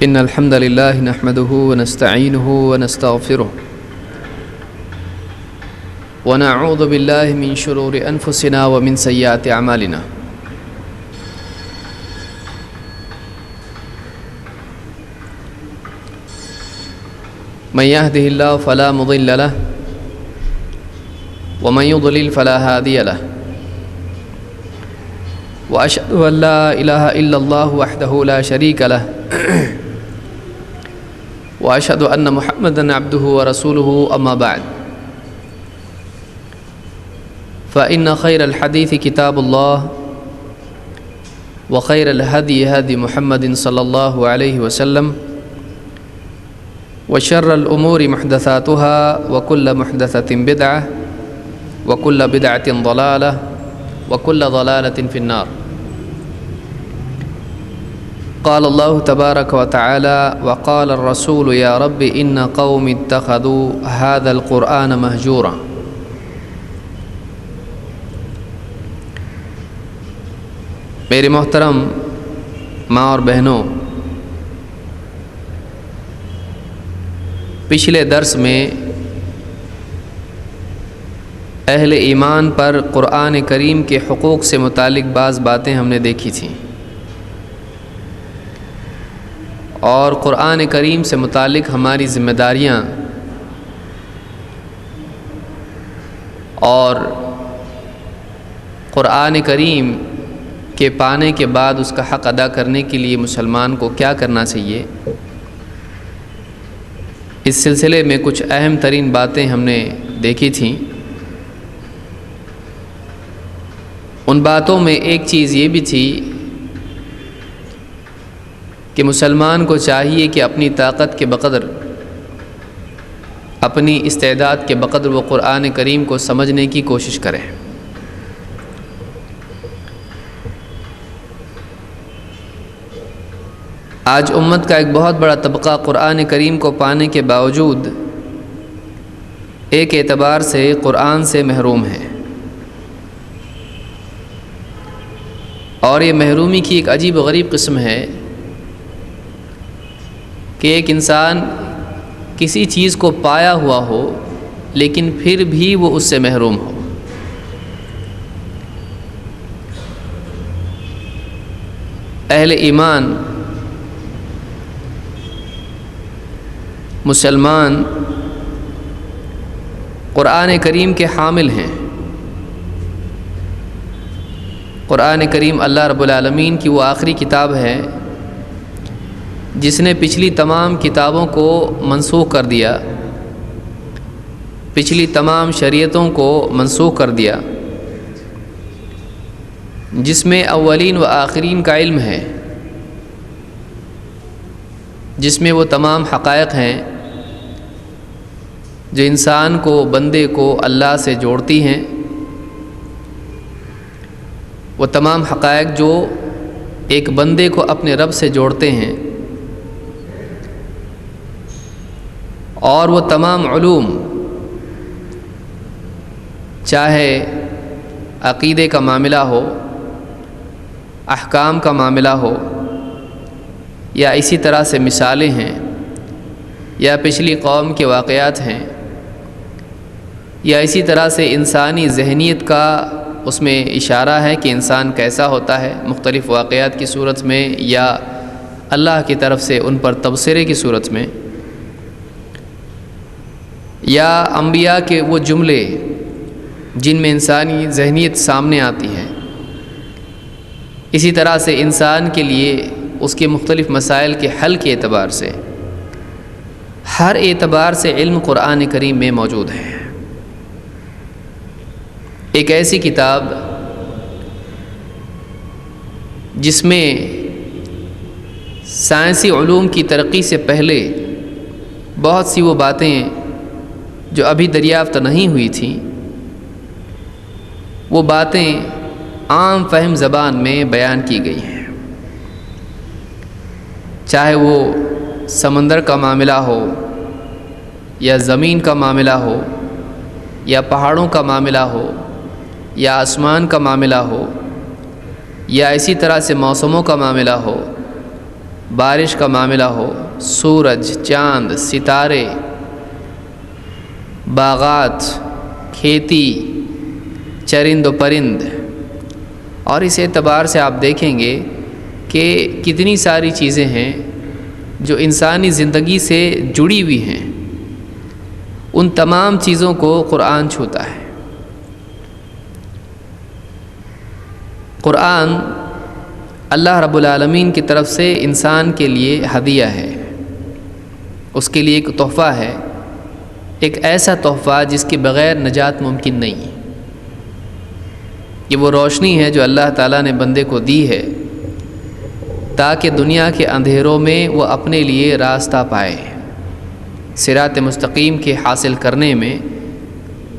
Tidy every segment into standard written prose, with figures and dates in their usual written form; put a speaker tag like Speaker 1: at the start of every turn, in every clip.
Speaker 1: إن الحمد لله نحمده ونستعينه ونستغفره ونعوذ بالله من شرور أنفسنا ومن سيئات أعمالنا من يهده الله فلا مضل له ومن يضلل فلا هادي له وأشهد أن لا إله إلا الله وحده لا شريك له وأشهد أن محمدًا عبده ورسوله أما بعد فإن خير الحديث كتاب الله وخير الهدي هدي محمد صلى الله عليه وسلم وشر الأمور محدثاتها وكل محدثة بدعة وكل بدعة ضلالة وكل ضلالة في النار قال الله تبارك وتعالى وقال الرسول يا رب إن قوم اتخذوا هذا القرآن مهجورا میرے محترم ماں اور بہنوں، پچھلے درس میں اہل ایمان پر قرآن کریم کے حقوق سے متعلق بعض باتیں ہم نے دیکھی تھیں، اور قرآن کریم سے متعلق ہماری ذمہ داریاں اور قرآن کریم کے پانے کے بعد اس کا حق ادا کرنے کے لیے مسلمان کو کیا کرنا چاہیے، اس سلسلے میں کچھ اہم ترین باتیں ہم نے دیکھی تھیں۔ ان باتوں میں ایک چیز یہ بھی تھی کہ مسلمان کو چاہیے کہ اپنی طاقت کے بقدر، اپنی استعداد کے بقدر وہ قرآن کریم کو سمجھنے کی کوشش کرے۔ آج امت کا ایک بہت بڑا طبقہ قرآن کریم کو پانے کے باوجود ایک اعتبار سے قرآن سے محروم ہے، اور یہ محرومی کی ایک عجیب و غریب قسم ہے کہ ایک انسان کسی چیز کو پایا ہوا ہو لیکن پھر بھی وہ اس سے محروم ہو۔ اہل ایمان مسلمان قرآن کریم کے حامل ہیں۔ قرآن کریم اللہ رب العالمین کی وہ آخری کتاب ہے جس نے پچھلی تمام کتابوں کو منسوخ کر دیا، پچھلی تمام شریعتوں کو منسوخ کر دیا، جس میں اولین و آخرین کا علم ہے، جس میں وہ تمام حقائق ہیں جو انسان کو، بندے کو اللہ سے جوڑتی ہیں، وہ تمام حقائق جو ایک بندے کو اپنے رب سے جوڑتے ہیں، اور وہ تمام علوم، چاہے عقیدے کا معاملہ ہو، احکام کا معاملہ ہو، یا اسی طرح سے مثالیں ہیں، یا پچھلی قوم کے واقعات ہیں، یا اسی طرح سے انسانی ذہنیت کا اس میں اشارہ ہے کہ انسان کیسا ہوتا ہے مختلف واقعات کی صورت میں، یا اللہ کی طرف سے ان پر تبصرے کی صورت میں، یا انبیاء کے وہ جملے جن میں انسانی ذہنیت سامنے آتی ہے۔ اسی طرح سے انسان کے لیے اس کے مختلف مسائل کے حل کے اعتبار سے، ہر اعتبار سے علم قرآن کریم میں موجود ہے۔ ایک ایسی کتاب جس میں سائنسی علوم کی ترقی سے پہلے بہت سی وہ باتیں جو ابھی دریافت نہیں ہوئی تھیں، وہ باتیں عام فہم زبان میں بیان کی گئی ہیں، چاہے وہ سمندر کا معاملہ ہو، یا زمین کا معاملہ ہو، یا پہاڑوں کا معاملہ ہو، یا آسمان کا معاملہ ہو، یا اسی طرح سے موسموں کا معاملہ ہو، بارش کا معاملہ ہو، سورج، چاند، ستارے، باغات، کھیتی، چرند و پرند، اور اس اعتبار سے آپ دیکھیں گے کہ کتنی ساری چیزیں ہیں جو انسانی زندگی سے جڑی ہوئی ہیں، ان تمام چیزوں کو قرآن چھوتا ہے۔ قرآن اللہ رب العالمین کی طرف سے انسان کے لیے ہدیہ ہے، اس کے لیے ایک تحفہ ہے، ایک ایسا تحفہ جس کے بغیر نجات ممکن نہیں۔ یہ وہ روشنی ہے جو اللہ تعالیٰ نے بندے کو دی ہے تاکہ دنیا کے اندھیروں میں وہ اپنے لیے راستہ پائے، صراط مستقیم کے حاصل کرنے میں،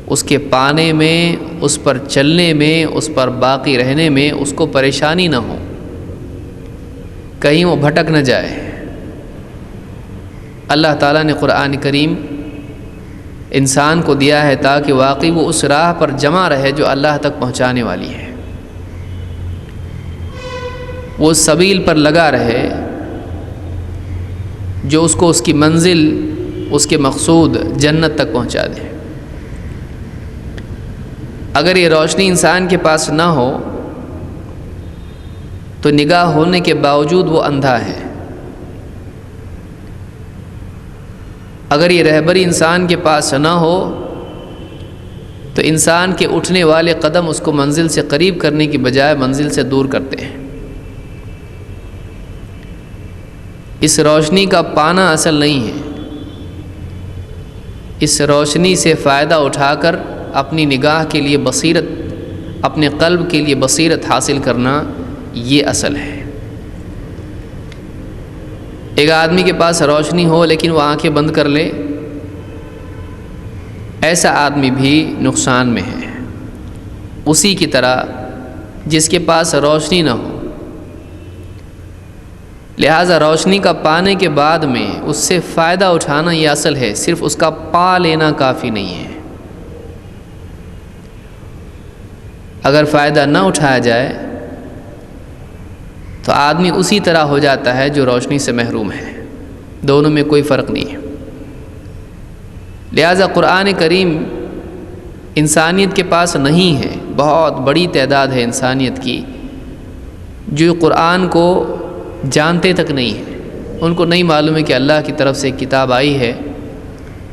Speaker 1: اس کے پانے میں، اس پر چلنے میں، اس پر باقی رہنے میں اس کو پریشانی نہ ہو، کہیں وہ بھٹک نہ جائے۔ اللہ تعالیٰ نے قرآن کریم انسان کو دیا ہے تاکہ واقعی وہ اس راہ پر جمع رہے جو اللہ تک پہنچانے والی ہے، وہ اس سبیل پر لگا رہے جو اس کو اس کی منزل، اس کے مقصود جنت تک پہنچا دے۔ اگر یہ روشنی انسان کے پاس نہ ہو تو نگاہ ہونے کے باوجود وہ اندھا ہے۔ اگر یہ رہبری انسان کے پاس نہ ہو تو انسان کے اٹھنے والے قدم اس کو منزل سے قریب کرنے کی بجائے منزل سے دور کرتے ہیں۔ اس روشنی کا پانا اصل نہیں ہے، اس روشنی سے فائدہ اٹھا کر اپنی نگاہ کے لیے بصیرت، اپنے قلب کے لیے بصیرت حاصل کرنا، یہ اصل ہے۔ ایک آدمی کے پاس روشنی ہو لیکن وہ آنکھیں بند کر لے، ایسا آدمی بھی نقصان میں ہے، اسی کی طرح جس کے پاس روشنی نہ ہو۔ لہٰذا روشنی کا پانے کے بعد میں اس سے فائدہ اٹھانا یہ اصل ہے، صرف اس کا پا لینا کافی نہیں ہے۔ اگر فائدہ نہ اٹھایا جائے تو آدمی اسی طرح ہو جاتا ہے جو روشنی سے محروم ہے، دونوں میں کوئی فرق نہیں ہے۔ لہٰذا قرآن کریم انسانیت کے پاس نہیں ہے، بہت بڑی تعداد ہے انسانیت کی جو قرآن کو جانتے تک نہیں ہیں، ان کو نہیں معلوم ہے کہ اللہ کی طرف سے ایک کتاب آئی ہے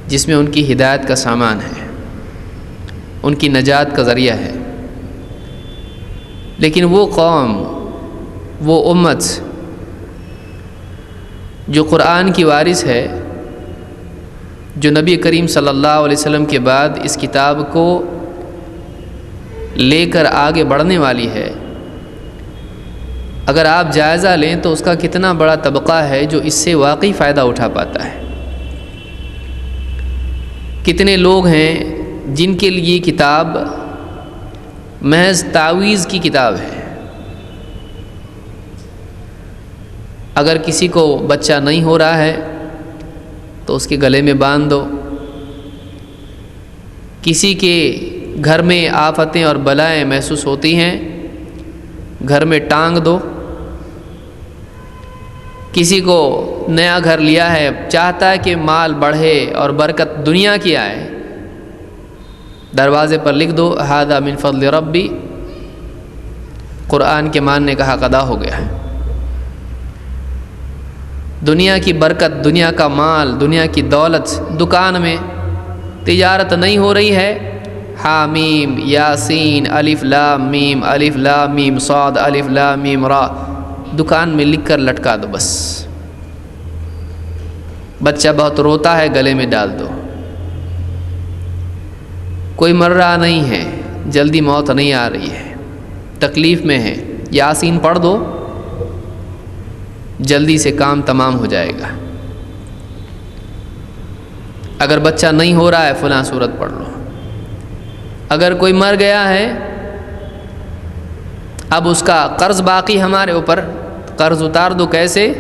Speaker 1: جس میں ان کی ہدایت کا سامان ہے، ان کی نجات کا ذریعہ ہے۔ لیکن وہ قوم، وہ امت جو قرآن کی وارث ہے، جو نبی کریم صلی اللہ علیہ وسلم کے بعد اس کتاب کو لے کر آگے بڑھنے والی ہے، اگر آپ جائزہ لیں تو اس کا کتنا بڑا طبقہ ہے جو اس سے واقعی فائدہ اٹھا پاتا ہے۔ کتنے لوگ ہیں جن کے لیے کتاب محض تعویذ کی کتاب ہے۔ اگر کسی کو بچہ نہیں ہو رہا ہے تو اس کے گلے میں باندھ دو، کسی کے گھر میں آفتیں اور بلائیں محسوس ہوتی ہیں، گھر میں ٹانگ دو، کسی کو نیا گھر لیا ہے، چاہتا ہے کہ مال بڑھے اور برکت دنیا کی آئے، دروازے پر لکھ دو ھذا من فضل ربی، قرآن کے ماننے کا حق ادا ہو گیا ہے۔ دنیا کی برکت، دنیا کا مال، دنیا کی دولت، دکان میں تجارت نہیں ہو رہی ہے، حامیم یاسین الف لام میم الف لام میم صاد الف لام میم را، دکان میں لکھ کر لٹکا دو بس۔ بچہ بہت روتا ہے، گلے میں ڈال دو۔ کوئی مر رہا نہیں ہے، جلدی موت نہیں آ رہی ہے، تکلیف میں ہے، یاسین پڑھ دو، جلدی سے کام تمام ہو جائے گا۔ اگر بچہ نہیں ہو رہا ہے فلاں سورت پڑھ لو۔ اگر کوئی مر گیا ہے، اب اس کا قرض باقی ہمارے اوپر، قرض اتار دو۔ کیسے؟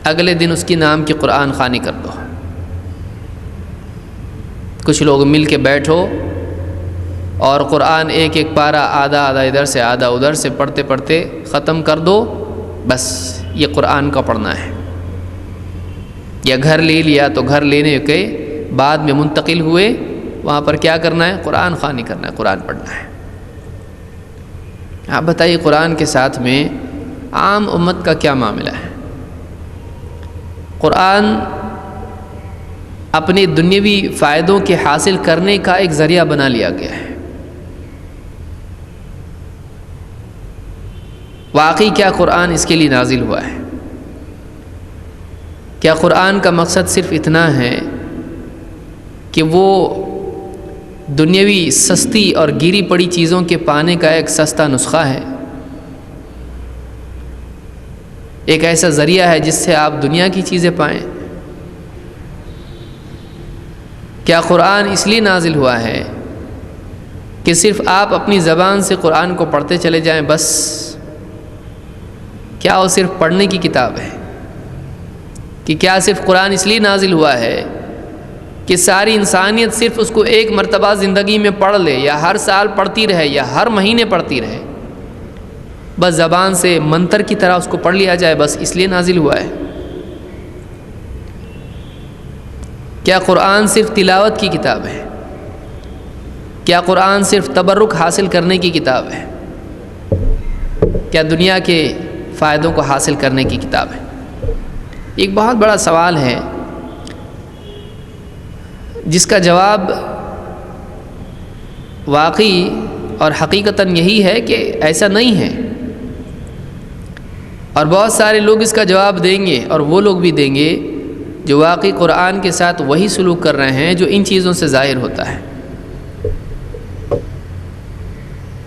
Speaker 1: اگلے دن اس کی نام کی قرآن خوانی کر دو۔ کچھ لوگ مل کے بیٹھو اور قرآن ایک ایک پارہ آدھا آدھا ادھر سے آدھا ادھر سے پڑھتے پڑھتے ختم کر دو، بس یہ قرآن کا پڑھنا ہے، یا گھر لے لیا تو گھر لینے کے بعد میں منتقل ہوئے، وہاں پر کیا کرنا ہے؟ قرآن خوانی کرنا ہے، قرآن پڑھنا ہے۔ آپ بتائیے قرآن کے ساتھ میں عام امت کا کیا معاملہ ہے؟ قرآن اپنے دنیاوی فائدوں کے حاصل کرنے کا ایک ذریعہ بنا لیا گیا ہے۔ واقعی کیا قرآن اس کے لیے نازل ہوا ہے؟ کیا قرآن کا مقصد صرف اتنا ہے کہ وہ دنیاوی سستی اور گری پڑی چیزوں کے پانے کا ایک سستا نسخہ ہے، ایک ایسا ذریعہ ہے جس سے آپ دنیا کی چیزیں پائیں؟ کیا قرآن اس لیے نازل ہوا ہے کہ صرف آپ اپنی زبان سے قرآن کو پڑھتے چلے جائیں بس؟ کیا وہ صرف پڑھنے کی کتاب ہے؟ کہ کیا صرف قرآن اس لیے نازل ہوا ہے کہ ساری انسانیت صرف اس کو ایک مرتبہ زندگی میں پڑھ لے، یا ہر سال پڑھتی رہے، یا ہر مہینے پڑھتی رہے، بس زبان سے منتر کی طرح اس کو پڑھ لیا جائے، بس اس لیے نازل ہوا ہے؟ کیا قرآن صرف تلاوت کی کتاب ہے؟ کیا قرآن صرف تبرک حاصل کرنے کی کتاب ہے؟ کیا دنیا کے فائدوں کو حاصل کرنے کی کتاب ہے؟ ایک بہت بڑا سوال ہے جس کا جواب واقعی اور حقیقتاً یہی ہے کہ ایسا نہیں ہے، اور بہت سارے لوگ اس کا جواب دیں گے، اور وہ لوگ بھی دیں گے جو واقعی قرآن کے ساتھ وہی سلوک کر رہے ہیں جو ان چیزوں سے ظاہر ہوتا ہے۔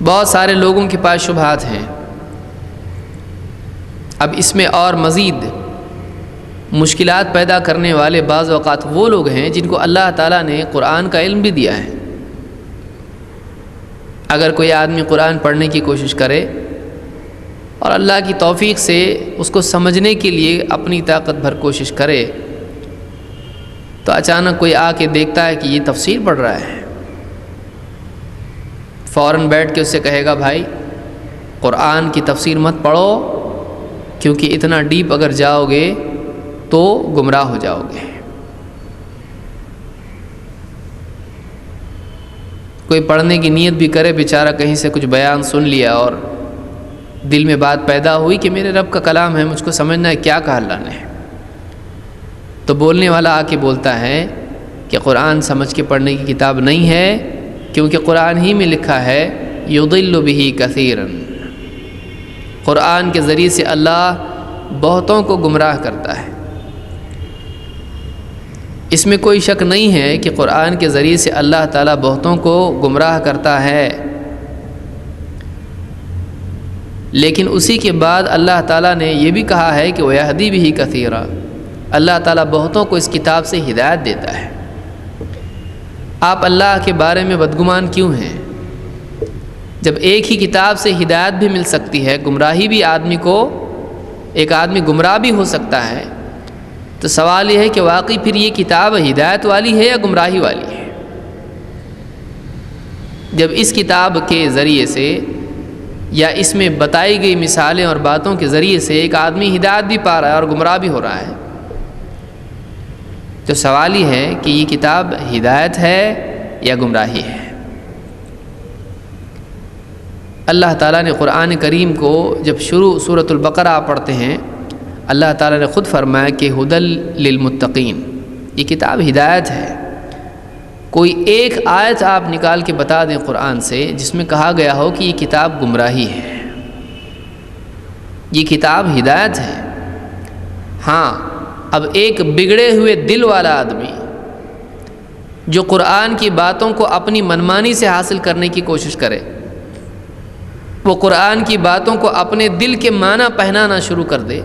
Speaker 1: بہت سارے لوگوں کے پاس شبہات ہیں۔ اب اس میں اور مزید مشکلات پیدا کرنے والے بعض اوقات وہ لوگ ہیں جن کو اللہ تعالیٰ نے قرآن کا علم بھی دیا ہے۔ اگر کوئی آدمی قرآن پڑھنے کی کوشش کرے اور اللہ کی توفیق سے اس کو سمجھنے کے لیے اپنی طاقت بھر کوشش کرے، تو اچانک کوئی آ کے دیکھتا ہے کہ یہ تفسیر پڑھ رہا ہے، فوراً بیٹھ کے اس سے کہے گا بھائی قرآن کی تفسیر مت پڑھو، کیونکہ اتنا ڈیپ اگر جاؤ گے تو گمراہ ہو جاؤ گے۔ کوئی پڑھنے کی نیت بھی کرے، بیچارہ کہیں سے کچھ بیان سن لیا اور دل میں بات پیدا ہوئی کہ میرے رب کا کلام ہے، مجھ کو سمجھنا ہے کیا کہا اللہ نے، تو بولنے والا آ کے بولتا ہے کہ قرآن سمجھ کے پڑھنے کی کتاب نہیں ہے، کیونکہ قرآن ہی میں لکھا ہے یضل بہ کثیرا، قرآن کے ذریعے سے اللہ بہتوں کو گمراہ کرتا ہے۔ اس میں کوئی شک نہیں ہے کہ قرآن کے ذریعے سے اللہ تعالیٰ بہتوں کو گمراہ کرتا ہے، لیکن اسی کے بعد اللہ تعالیٰ نے یہ بھی کہا ہے کہ وَيَهْدِي بِهِ كَثِيرًا، اللہ تعالیٰ بہتوں کو اس کتاب سے ہدایت دیتا ہے۔ آپ اللہ کے بارے میں بدگمان کیوں ہیں؟ جب ایک ہی کتاب سے ہدایت بھی مل سکتی ہے، گمراہی بھی آدمی کو، ایک آدمی گمراہ بھی ہو سکتا ہے، تو سوال یہ ہے کہ واقعی پھر یہ کتاب ہدایت والی ہے یا گمراہی والی ہے؟ جب اس کتاب کے ذریعے سے یا اس میں بتائی گئی مثالیں اور باتوں کے ذریعے سے ایک آدمی ہدایت بھی پا رہا ہے اور گمراہ بھی ہو رہا ہے، تو سوال یہ ہے کہ یہ کتاب ہدایت ہے یا گمراہی ہے؟ اللہ تعالیٰ نے قرآن کریم کو جب شروع سورۃ البقرہ آپ پڑھتے ہیں، اللہ تعالیٰ نے خود فرمایا کہ ہدی للمتقین، یہ کتاب ہدایت ہے۔ کوئی ایک آیت آپ نکال کے بتا دیں قرآن سے جس میں کہا گیا ہو کہ یہ کتاب گمراہی ہے، یہ کتاب ہدایت ہے۔ ہاں، اب ایک بگڑے ہوئے دل والا آدمی جو قرآن کی باتوں کو اپنی منمانی سے حاصل کرنے کی کوشش کرے، وہ قرآن کی باتوں کو اپنے دل کے معنی پہنانا شروع کر دے،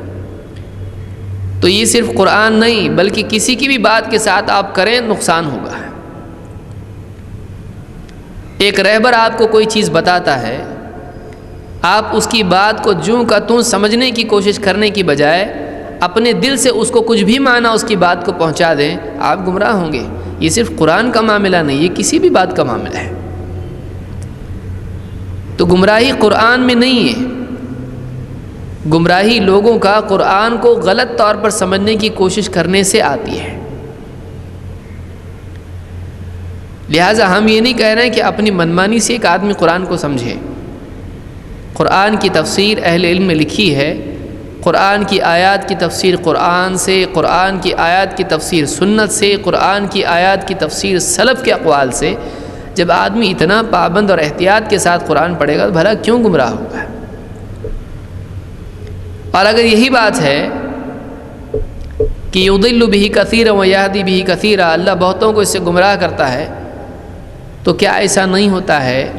Speaker 1: تو یہ صرف قرآن نہیں بلکہ کسی کی بھی بات کے ساتھ آپ کریں نقصان ہوگا۔ ایک رہبر آپ کو کوئی چیز بتاتا ہے، آپ اس کی بات کو جوں کا توں سمجھنے کی کوشش کرنے کی بجائے اپنے دل سے اس کو کچھ بھی معنی اس کی بات کو پہنچا دیں، آپ گمراہ ہوں گے۔ یہ صرف قرآن کا معاملہ نہیں، یہ کسی بھی بات کا معاملہ ہے۔ تو گمراہی قرآن میں نہیں ہے، گمراہی لوگوں کا قرآن کو غلط طور پر سمجھنے کی کوشش کرنے سے آتی ہے۔ لہٰذا ہم یہ نہیں کہہ رہے ہیں کہ اپنی منمانی سے ایک آدمی قرآن کو سمجھے۔ قرآن کی تفسیر اہل علم نے لکھی ہے، قرآن کی آیات کی تفسیر قرآن سے، قرآن کی آیات کی تفسیر سنت سے، قرآن کی آیات کی تفسیر سلف کے اقوال سے۔ جب آدمی اتنا پابند اور احتیاط کے ساتھ قرآن پڑھے گا تو بھلا کیوں گمراہ ہوگا؟ اور اگر یہی بات ہے کہ یضل بہ کثیرا ویہدی بہ کثیرا، اللہ بہتوں کو اس سے گمراہ کرتا ہے، تو کیا ایسا نہیں ہوتا ہے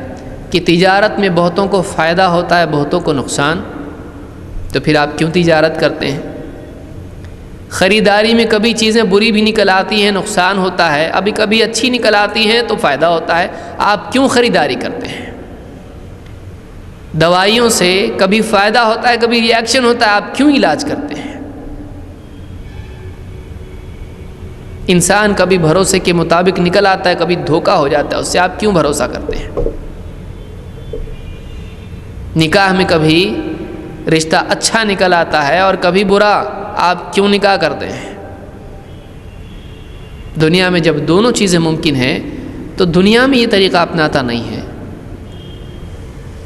Speaker 1: کہ تجارت میں بہتوں کو فائدہ ہوتا ہے بہتوں کو نقصان؟ تو پھر آپ کیوں تجارت کرتے ہیں؟ خریداری میں کبھی چیزیں بری بھی نکل آتی ہیں، نقصان ہوتا ہے، ابھی کبھی اچھی نکل آتی ہیں تو فائدہ ہوتا ہے، آپ کیوں خریداری کرتے ہیں؟ دوائیوں سے کبھی فائدہ ہوتا ہے کبھی ریئیکشن ہوتا ہے، آپ کیوں علاج کرتے ہیں؟ انسان کبھی بھروسے کے مطابق نکل آتا ہے کبھی دھوکہ ہو جاتا ہے، اس سے آپ کیوں بھروسہ کرتے ہیں؟ نکاح میں کبھی رشتہ اچھا نکل آتا ہے اور کبھی برا، آپ کیوں نکاح کرتے ہیں؟ دنیا میں جب دونوں چیزیں ممکن ہیں تو دنیا میں یہ طریقہ اپناتا نہیں ہے،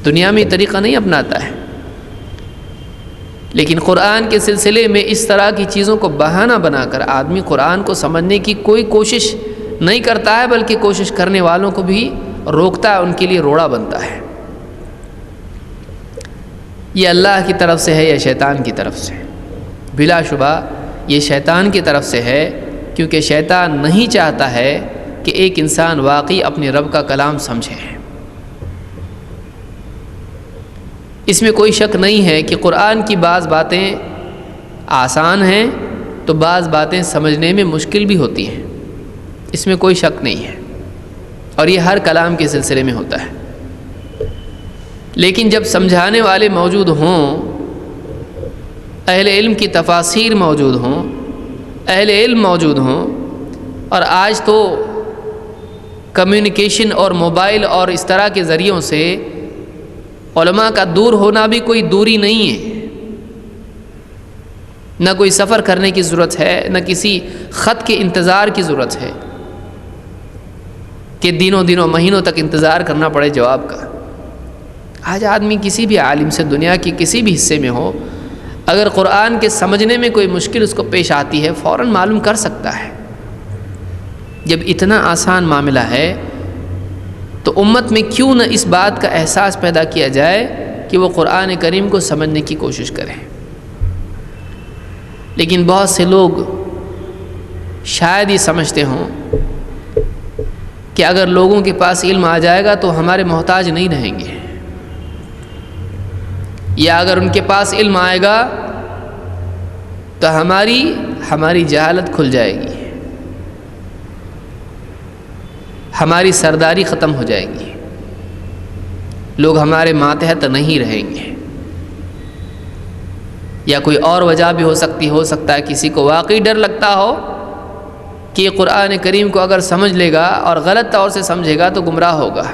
Speaker 1: دنیا میں یہ طریقہ نہیں اپناتا ہے۔ لیکن قرآن کے سلسلے میں اس طرح کی چیزوں کو بہانہ بنا کر آدمی قرآن کو سمجھنے کی کوئی کوشش نہیں کرتا ہے، بلکہ کوشش کرنے والوں کو بھی روکتا ہے، ان کے لیے روڑا بنتا ہے۔ یہ اللہ کی طرف سے ہے یا شیطان کی طرف سے؟ بلا شبہ یہ شیطان کی طرف سے ہے، کیونکہ شیطان نہیں چاہتا ہے کہ ایک انسان واقعی اپنے رب کا کلام سمجھے۔ اس میں کوئی شک نہیں ہے کہ قرآن کی بعض باتیں آسان ہیں تو بعض باتیں سمجھنے میں مشکل بھی ہوتی ہیں، اس میں کوئی شک نہیں ہے، اور یہ ہر کلام کے سلسلے میں ہوتا ہے۔ لیکن جب سمجھانے والے موجود ہوں، اہل علم کی تفاسیر موجود ہوں، اہل علم موجود ہوں، اور آج تو کمیونیکیشن اور موبائل اور اس طرح کے ذریعوں سے علماء کا دور ہونا بھی کوئی دوری نہیں ہے، نہ کوئی سفر کرنے کی ضرورت ہے، نہ کسی خط کے انتظار کی ضرورت ہے کہ دنوں مہینوں تک انتظار کرنا پڑے جواب کا۔ آج آدمی کسی بھی عالم سے دنیا کی کسی بھی حصے میں ہو، اگر قرآن کے سمجھنے میں کوئی مشکل اس کو پیش آتی ہے فوراً معلوم کر سکتا ہے۔ جب اتنا آسان معاملہ ہے تو امت میں کیوں نہ اس بات کا احساس پیدا کیا جائے کہ وہ قرآن کریم کو سمجھنے کی کوشش کریں۔ لیکن بہت سے لوگ شاید یہ سمجھتے ہوں کہ اگر لوگوں کے پاس علم آ جائے گا تو ہمارے محتاج نہیں رہیں گے، یا اگر ان کے پاس علم آئے گا تو ہماری جہالت کھل جائے گی، ہماری سرداری ختم ہو جائے گی، لوگ ہمارے ماتحت نہیں رہیں گے، یا کوئی اور وجہ بھی ہو سکتا ہے کسی کو واقعی ڈر لگتا ہو کہ یہ قرآن کریم کو اگر سمجھ لے گا اور غلط طور سے سمجھے گا تو گمراہ ہوگا،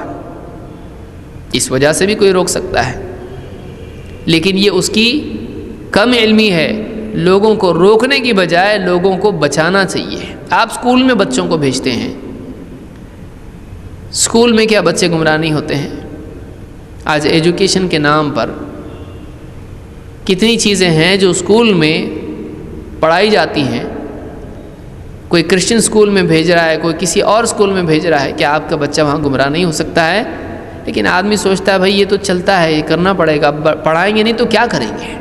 Speaker 1: اس وجہ سے بھی کوئی روک سکتا ہے۔ لیکن یہ اس کی کم علمی ہے، لوگوں کو روکنے کی بجائے لوگوں کو بچانا چاہیے۔ آپ اسکول میں بچوں کو بھیجتے ہیں، اسکول میں کیا بچے گمراہ نہیں ہوتے ہیں؟ آج ایجوکیشن کے نام پر کتنی چیزیں ہیں جو اسکول میں پڑھائی جاتی ہیں، کوئی کرسچن اسکول میں بھیج رہا ہے، کوئی کسی اور اسکول میں بھیج رہا ہے، کیا آپ کا بچہ وہاں گمراہ نہیں ہو سکتا ہے؟ لیکن آدمی سوچتا ہے بھائی یہ تو چلتا ہے، یہ کرنا پڑے گا، پڑھائیں گے نہیں تو کیا کریں گے؟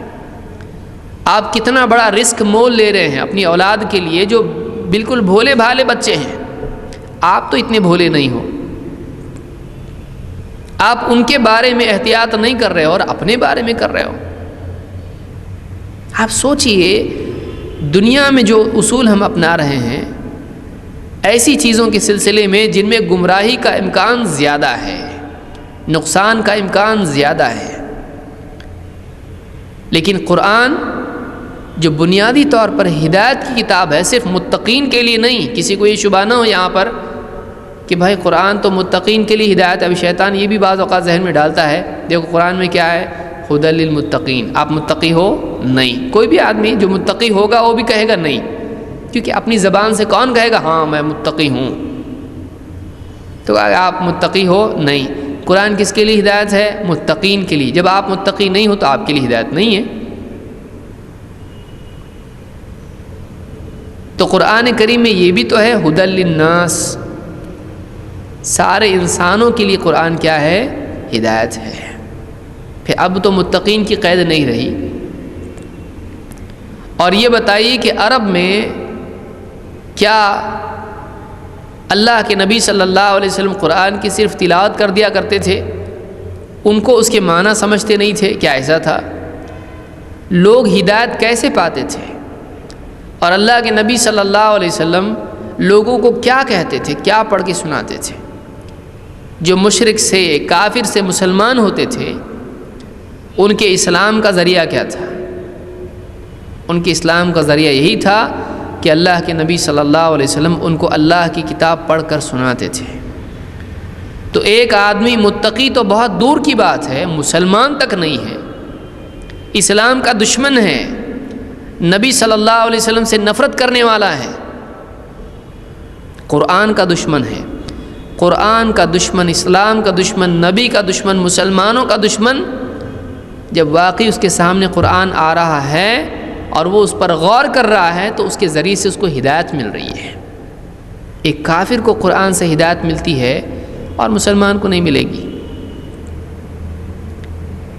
Speaker 1: آپ کتنا بڑا رسک مول لے رہے ہیں اپنی اولاد کے لیے، جو بالکل بھولے بھالے بچے ہیں۔ آپ تو اتنے بھولے نہیں ہو، آپ ان کے بارے میں احتیاط نہیں کر رہے ہو اور اپنے بارے میں کر رہے ہو۔ آپ سوچئے دنیا میں جو اصول ہم اپنا رہے ہیں ایسی چیزوں کے سلسلے میں جن میں گمراہی کا امکان زیادہ ہے، نقصان کا امکان زیادہ ہے، لیکن قرآن جو بنیادی طور پر ہدایت کی کتاب ہے، صرف متقین کے لیے نہیں۔ کسی کو یہ شبہ نہ ہو یہاں پر کہ بھائی قرآن تو متقین کے لیے ہدایت ہے، ابھی شیطان یہ بھی بعض اوقات ذہن میں ڈالتا ہے، دیکھو قرآن میں کیا ہے، ہدی للمتقین، آپ متقی ہو؟ نہیں۔ کوئی بھی آدمی جو متقی ہوگا وہ بھی کہے گا نہیں، کیونکہ اپنی زبان سے کون کہے گا ہاں میں متقی ہوں؟ تو آپ متقی ہو؟ نہیں۔ قرآن کس کے لیے ہدایت ہے؟ متقین کے لیے۔ جب آپ متقی نہیں ہو تو آپ کے لیے ہدایت نہیں ہے۔ تو قرآن کریم میں یہ بھی تو ہے ہدی للناس، سارے انسانوں کے لیے قرآن کیا ہے؟ ہدایت ہے۔ پھر اب تو متقین کی قید نہیں رہی۔ اور یہ بتائیے کہ عرب میں کیا اللہ کے نبی صلی اللہ علیہ وسلم قرآن کی صرف تلاوت کر دیا کرتے تھے؟ ان کو اس کے معنی سمجھتے نہیں تھے؟ کیا ایسا تھا؟ لوگ ہدایت کیسے پاتے تھے؟ اور اللہ کے نبی صلی اللہ علیہ وسلم لوگوں کو کیا کہتے تھے، کیا پڑھ کے سناتے تھے؟ جو مشرک سے، کافر سے مسلمان ہوتے تھے، ان کے اسلام کا ذریعہ کیا تھا؟ ان کے اسلام کا ذریعہ یہی تھا کہ اللہ کے نبی صلی اللہ علیہ وسلم ان کو اللہ کی کتاب پڑھ کر سناتے تھے۔ تو ایک آدمی متقی تو بہت دور کی بات ہے، مسلمان تک نہیں ہے، اسلام کا دشمن ہے، نبی صلی اللہ علیہ وسلم سے نفرت کرنے والا ہے، قرآن کا دشمن ہے۔ قرآن کا دشمن، اسلام کا دشمن، نبی کا دشمن، مسلمانوں کا دشمن جب واقعی اس کے سامنے قرآن آ رہا ہے اور وہ اس پر غور کر رہا ہے تو اس کے ذریعے سے اس کو ہدایت مل رہی ہے۔ ایک کافر کو قرآن سے ہدایت ملتی ہے اور مسلمان کو نہیں ملے گی۔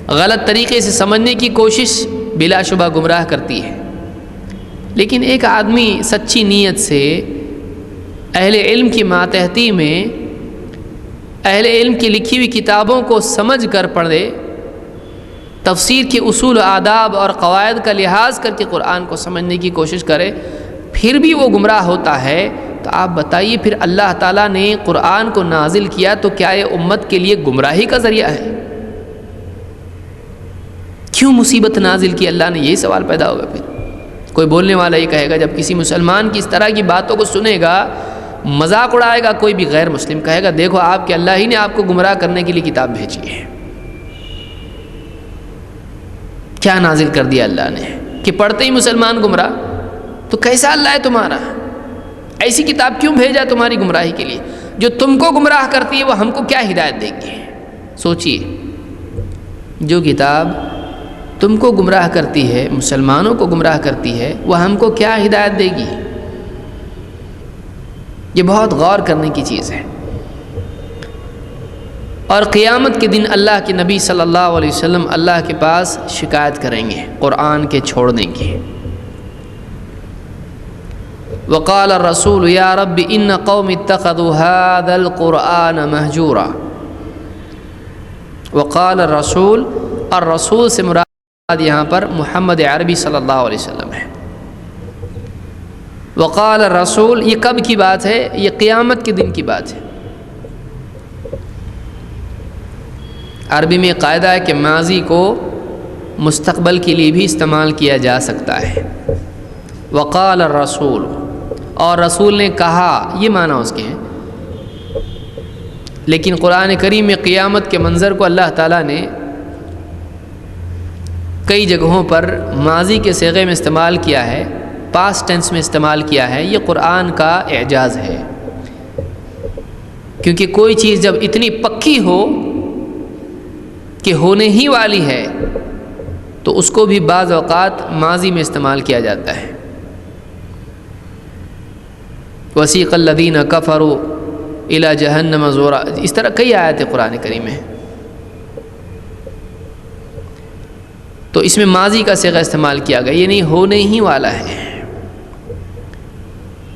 Speaker 1: غلط طریقے سے سمجھنے کی کوشش بلا شبہ گمراہ کرتی ہے، لیکن ایک آدمی سچی نیت سے اہل علم کی ماتحتی میں اہل علم کی لکھی ہوئی کتابوں کو سمجھ کر پڑھے، تفسیر کے اصول و آداب اور قواعد کا لحاظ کر کے قرآن کو سمجھنے کی کوشش کرے، پھر بھی وہ گمراہ ہوتا ہے، تو آپ بتائیے پھر اللہ تعالیٰ نے قرآن کو نازل کیا تو کیا یہ امت کے لیے گمراہی کا ذریعہ ہے؟ کیوں مصیبت نازل کی اللہ نے؟ یہی سوال پیدا ہوگا۔ پھر کوئی بولنے والا یہ کہے گا، جب کسی مسلمان کی اس طرح کی باتوں کو سنے گا، مذاق اڑائے گا، کوئی بھی غیر مسلم کہے گا دیکھو آپ کے اللہ ہی نے آپ کو گمراہ کرنے کے لیے کتاب بھیجی ہے۔ کیا نازل کر دیا اللہ نے کہ پڑھتے ہی مسلمان گمراہ؟ تو کیسا اللہ ہے تمہارا؟ ایسی کتاب کیوں بھیجا تمہاری گمراہی کے لیے؟ جو تم کو گمراہ کرتی ہے وہ ہم کو کیا ہدایت دے گی؟ سوچئے، جو کتاب تم کو گمراہ کرتی ہے، مسلمانوں کو گمراہ کرتی ہے، وہ ہم کو کیا ہدایت دے گی؟ یہ بہت غور کرنے کی چیز ہے۔ اور قیامت کے دن اللہ کے نبی صلی اللہ علیہ وسلم اللہ کے پاس شکایت کریں گے قرآن کے چھوڑنے کی۔ وقال الرسول یا رب ان قوم اتخذوا هذا القرآن مہجورا۔ وقال الرسول، الرسول سے مراد یہاں پر محمد عربی صلی اللہ علیہ وسلم ہے۔ وقال الرسول، یہ کب کی بات ہے؟ یہ قیامت کے دن کی بات ہے۔ عربی میں قاعدہ ہے کہ ماضی کو مستقبل کے لیے بھی استعمال کیا جا سکتا ہے۔ وقال الرسول، اور رسول نے کہا، یہ معنی اس کے ہیں۔ لیکن قرآن کریم میں قیامت کے منظر کو اللہ تعالیٰ نے کئی جگہوں پر ماضی کے صیغے میں استعمال کیا ہے، پاسٹ ٹینس میں استعمال کیا ہے۔ یہ قرآن کا اعجاز ہے، کیونکہ کوئی چیز جب اتنی پکی ہو کہ ہونے ہی والی ہے تو اس کو بھی بعض اوقات ماضی میں استعمال کیا جاتا ہے۔ وسیق الذین کفروا الی جہنم زورا، اس طرح کئی آیات قرآن کریم میں، تو اس میں ماضی کا صیغہ استعمال کیا گیا، یہ نہیں ہونے ہی والا ہے۔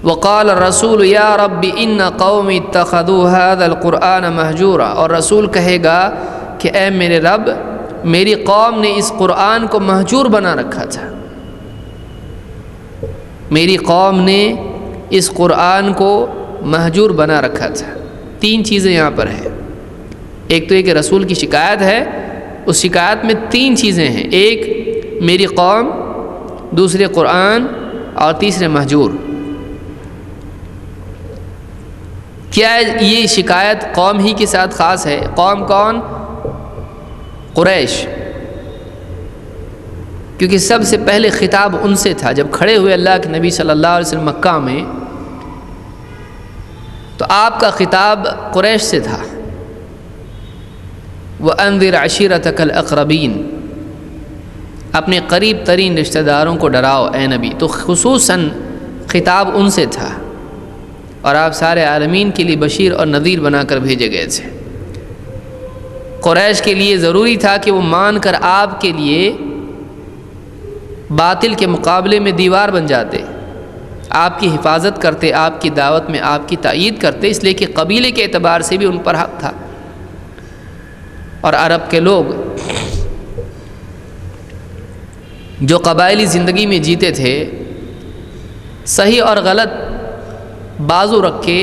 Speaker 1: وقال الرسول یا رب ان قوم اتخذوا هذا القرآن مہجورا، اور رسول کہے گا کہ اے میرے رب، میری قوم نے اس قرآن کو مہجور بنا رکھا تھا، میری قوم نے اس قرآن کو مہجور بنا رکھا تھا۔ تین چیزیں یہاں پر ہیں، ایک تو یہ کہ رسول کی شکایت ہے، اس شکایت میں تین چیزیں ہیں، ایک میری قوم، دوسرے قرآن، اور تیسرے مہجور۔ کیا یہ شکایت قوم ہی کے ساتھ خاص ہے؟ قوم کون؟ قریش۔ کیونکہ سب سے پہلے خطاب ان سے تھا. جب کھڑے ہوئے اللہ کے نبی صلی اللہ علیہ وسلم مکہ میں تو آپ کا خطاب قریش سے تھا. وَأَنذِرْ عَشِيرَتَكَ الْأَقْرَبِينَ، اپنے قریب ترین رشتہ داروں کو ڈراؤ اے نبی. تو خصوصاً خطاب ان سے تھا، اور آپ سارے عالمین کے لیے بشیر اور نذیر بنا کر بھیجے گئے تھے. قریش کے لیے ضروری تھا کہ وہ مان کر آپ کے لیے باطل کے مقابلے میں دیوار بن جاتے، آپ کی حفاظت کرتے، آپ کی دعوت میں آپ کی تائید کرتے، اس لیے کہ قبیلے کے اعتبار سے بھی ان پر حق تھا. اور عرب کے لوگ جو قبائلی زندگی میں جیتے تھے، صحیح اور غلط بازو رکھ کے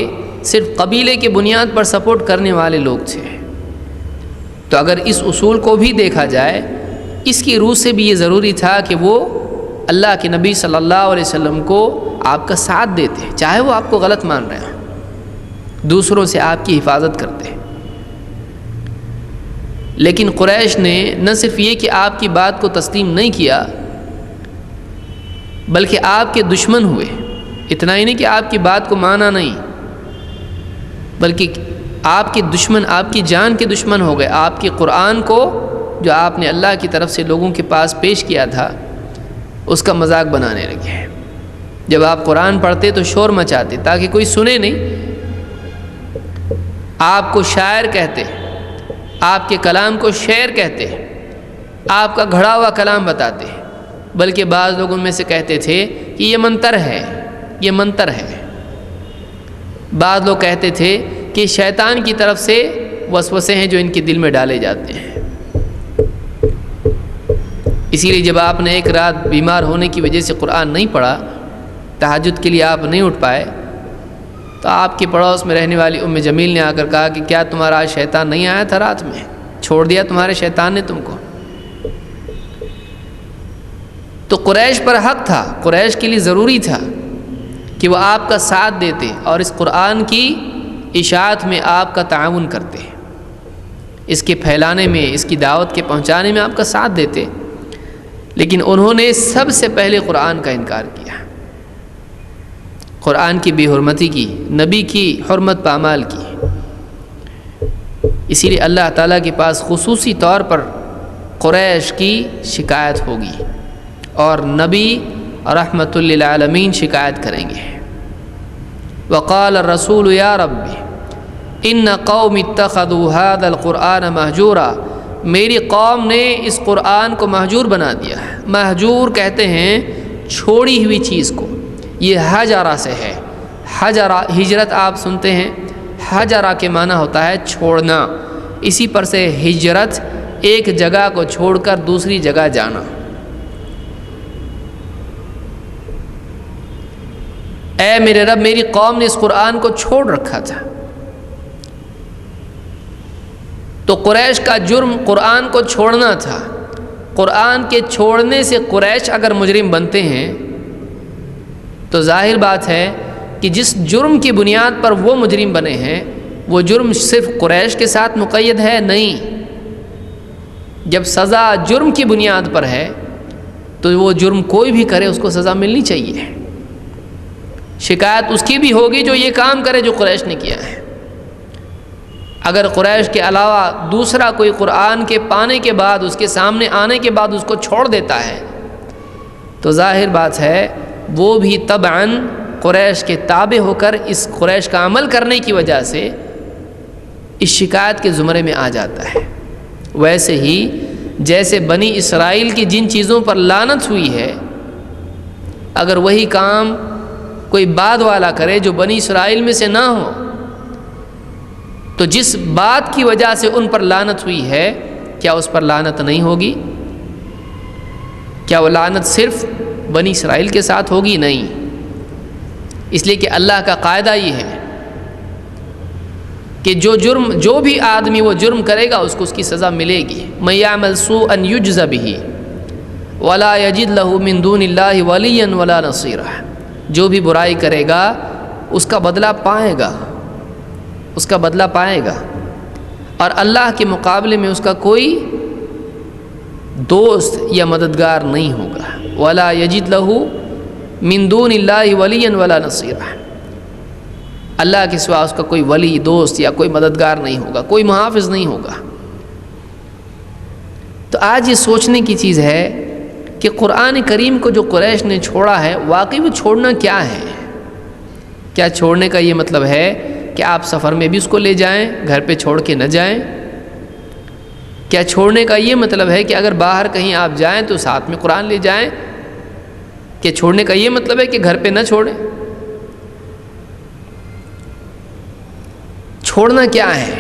Speaker 1: صرف قبیلے کے بنیاد پر سپورٹ کرنے والے لوگ تھے. تو اگر اس اصول کو بھی دیکھا جائے، اس کی روح سے بھی یہ ضروری تھا کہ وہ اللہ کے نبی صلی اللہ علیہ وسلم کو آپ کا ساتھ دیتے، چاہے وہ آپ کو غلط مان رہے ہیں، دوسروں سے آپ کی حفاظت کرتے. لیکن قریش نے نہ صرف یہ کہ آپ کی بات کو تسلیم نہیں کیا، بلکہ آپ کے دشمن ہوئے. اتنا ہی نہیں کہ آپ کی بات کو مانا نہیں، بلکہ آپ کے دشمن، آپ کی جان کے دشمن ہو گئے. آپ کے قرآن کو جو آپ نے اللہ کی طرف سے لوگوں کے پاس پیش کیا تھا، اس کا مذاق بنانے لگے. جب آپ قرآن پڑھتے تو شور مچاتے تاکہ کوئی سنے نہیں. آپ کو شاعر کہتے، آپ کے کلام کو شعر کہتے، آپ کا گھڑا ہوا کلام بتاتے. بلکہ بعض لوگ ان میں سے کہتے تھے کہ یہ منتر ہے، یہ منتر ہے. بعض لوگ کہتے تھے کہ شیطان کی طرف سے وسوسے ہیں جو ان کے دل میں ڈالے جاتے ہیں. اسی لیے جب آپ نے ایک رات بیمار ہونے کی وجہ سے قرآن نہیں پڑھا، تہجد کے لیے آپ نہیں اٹھ پائے، تو آپ کے پڑوس میں رہنے والی ام جمیل نے آ کر کہا کہ کیا تمہارا آج شیطان نہیں آیا تھا رات میں؟ چھوڑ دیا تمہارے شیطان نے تم کو؟ تو قریش پر حق تھا، قریش کے لیے ضروری تھا کہ وہ آپ کا ساتھ دیتے اور اس قرآن کی اشاعت میں آپ کا تعاون کرتے، اس کے پھیلانے میں، اس کی دعوت کے پہنچانے میں آپ کا ساتھ دیتے. لیکن انہوں نے سب سے پہلے قرآن کا انکار کیا، قرآن کی بے حرمتی کی، نبی کی حرمت پامال کی. اسی لیے اللہ تعالیٰ کے پاس خصوصی طور پر قریش کی شکایت ہوگی، اور نبی رحمت للعالمین شکایت کریں گے. وقال الرسول یا رب ان قوم اتخذوا هذا القرآن مہجورا، میری قوم نے اس قرآن کو مہجور بنا دیا ہے. مہجور کہتے ہیں چھوڑی ہوئی چیز کو. یہ حجرہ سے ہے. حجرہ، ہجرت آپ سنتے ہیں، حجرہ کے معنی ہوتا ہے چھوڑنا. اسی پر سے ہجرت، ایک جگہ کو چھوڑ کر دوسری جگہ جانا. اے میرے رب، میری قوم نے اس قرآن کو چھوڑ رکھا تھا. تو قریش کا جرم قرآن کو چھوڑنا تھا. قرآن کے چھوڑنے سے قریش اگر مجرم بنتے ہیں تو ظاہر بات ہے کہ جس جرم کی بنیاد پر وہ مجرم بنے ہیں، وہ جرم صرف قریش کے ساتھ مقید ہے؟ نہیں. جب سزا جرم کی بنیاد پر ہے تو وہ جرم کوئی بھی کرے اس کو سزا ملنی چاہیے. شکایت اس کی بھی ہوگی جو یہ کام کرے جو قریش نے کیا ہے. اگر قریش کے علاوہ دوسرا کوئی قرآن کے پانے کے بعد، اس کے سامنے آنے کے بعد اس کو چھوڑ دیتا ہے تو ظاہر بات ہے وہ بھی طبعاً قریش کے تابع ہو کر اس قریش کا عمل کرنے کی وجہ سے اس شکایت کے زمرے میں آ جاتا ہے. ویسے ہی جیسے بنی اسرائیل کی جن چیزوں پر لعنت ہوئی ہے، اگر وہی کام کوئی بعد والا کرے جو بنی اسرائیل میں سے نہ ہو، تو جس بات کی وجہ سے ان پر لعنت ہوئی ہے، کیا اس پر لعنت نہیں ہوگی؟ کیا وہ لعنت صرف بنی اسرائیل کے ساتھ ہوگی؟ نہیں. اس لیے کہ اللہ کا قاعدہ یہ ہے کہ جو بھی آدمی وہ جرم کرے گا اس کو اس کی سزا ملے گی. من یعمل سوءا یجز بہ ولا یجد له من دون اللہ ولیا ولا نصیرا، جو بھی برائی کرے گا اس کا بدلہ پائے گا، اس کا بدلہ پائے گا، اور اللہ کے مقابلے میں اس کا کوئی دوست یا مددگار نہیں ہوگا. ولا یجد لہ من دون اللہ ولیا ولا نصیرا. اللہ کے سوا اس کا کوئی ولی، دوست یا کوئی مددگار نہیں ہوگا، کوئی محافظ نہیں ہوگا. تو آج یہ سوچنے کی چیز ہے کہ قرآن کریم کو جو قریش نے چھوڑا ہے، واقعی وہ چھوڑنا کیا ہے؟ کیا چھوڑنے کا یہ مطلب ہے کہ آپ سفر میں بھی اس کو لے جائیں، گھر پہ چھوڑ کے نہ جائیں؟ کیا چھوڑنے کا یہ مطلب ہے کہ اگر باہر کہیں آپ جائیں تو ساتھ میں قرآن لے جائیں؟ کہ چھوڑنے کا یہ مطلب ہے کہ گھر پہ نہ چھوڑیں؟ چھوڑنا کیا ہے؟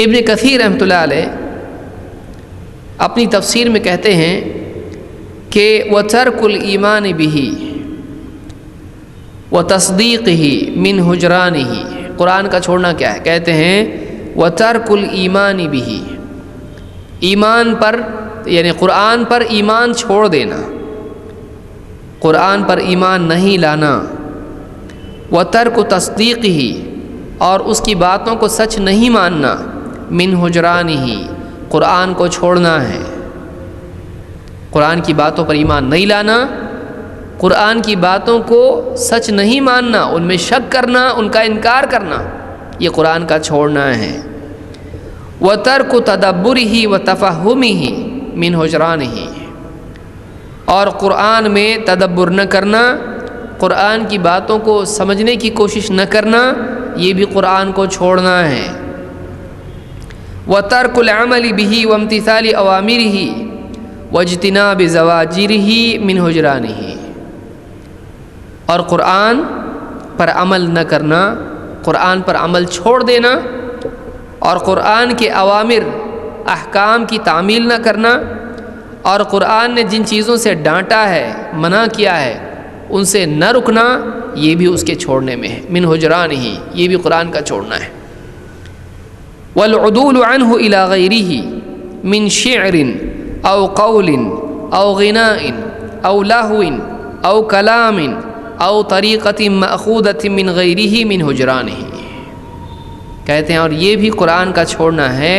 Speaker 1: ابن کثیر رحمۃ اللہ علیہ اپنی تفسیر میں کہتے ہیں کہ وَتَرْكُ الْإِيمَانِ بِهِ وَتَصْدِيقِهِ مِنْ حُجْرَانِهِ. قرآن کا چھوڑنا کیا ہے؟ کہتے ہیں وَتَرْكُ الْإِيمَانِ بِهِ، ایمان پر یعنی قرآن پر ایمان چھوڑ دینا، قرآن پر ایمان نہیں لانا. وَتَرْكُ تَصْدِيقِهِ، اور اس کی باتوں کو سچ نہیں ماننا. مِنْ حُجْرَانِهِ، قرآن کو چھوڑنا ہے. قرآن کی باتوں پر ایمان نہیں لانا، قرآن کی باتوں کو سچ نہیں ماننا، ان میں شک کرنا، ان کا انکار کرنا، یہ قرآن کا چھوڑنا ہے. وَتَرْكُ تَدَبُّرِهِ وَتَفَهُّمِهِ مِنْ حُجْرَانِهِ، اور قرآن میں تدبر نہ کرنا، قرآن کی باتوں کو سمجھنے کی کوشش نہ کرنا، یہ بھی قرآن کو چھوڑنا ہے. وَتَرْكُ الْعَمَلِ بِهِ وَامْتِثَالِ أَوَامِرِهِ وَاجْتِنَابِ زَوَاجِرِهِ مِنْ حُجْرَانِهِ، اور قرآن پر عمل نہ کرنا، قرآن پر عمل چھوڑ دینا، اور قرآن کے اوامر احکام کی تعمیل نہ کرنا، اور قرآن نے جن چیزوں سے ڈانٹا ہے، منع کیا ہے، ان سے نہ رکنا، یہ بھی اس کے چھوڑنے میں ہے. من حجرانہ، یہ بھی قرآن کا چھوڑنا ہے. والعدول عنہ الی غیرہ من شعر او قول او غناء او لہو او کلام او طریقۃ مأخوذۃ من غیرہ من حجرانہ. کہتے ہیں اور یہ بھی قرآن کا چھوڑنا ہے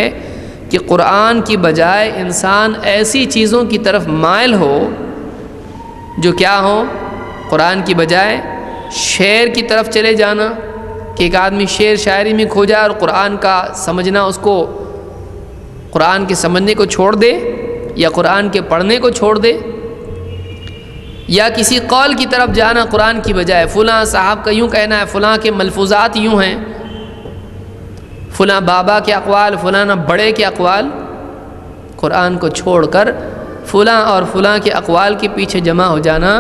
Speaker 1: کہ قرآن کی بجائے انسان ایسی چیزوں کی طرف مائل ہو جو کیا ہوں؟ قرآن کی بجائے شعر کی طرف چلے جانا، کہ ایک آدمی شعر شاعری میں کھو جائے اور قرآن کا سمجھنا، اس کو قرآن کے سمجھنے کو چھوڑ دے، یا قرآن کے پڑھنے کو چھوڑ دے، یا کسی قول کی طرف جانا قرآن کی بجائے. فلاں صاحب کا یوں کہنا ہے، فلاں کے ملفوظات یوں ہیں، فلاں بابا کے اقوال، فلاں بڑے کے اقوال. قرآن کو چھوڑ کر فلاں اور فلاں کے اقوال کے پیچھے جمع ہو جانا،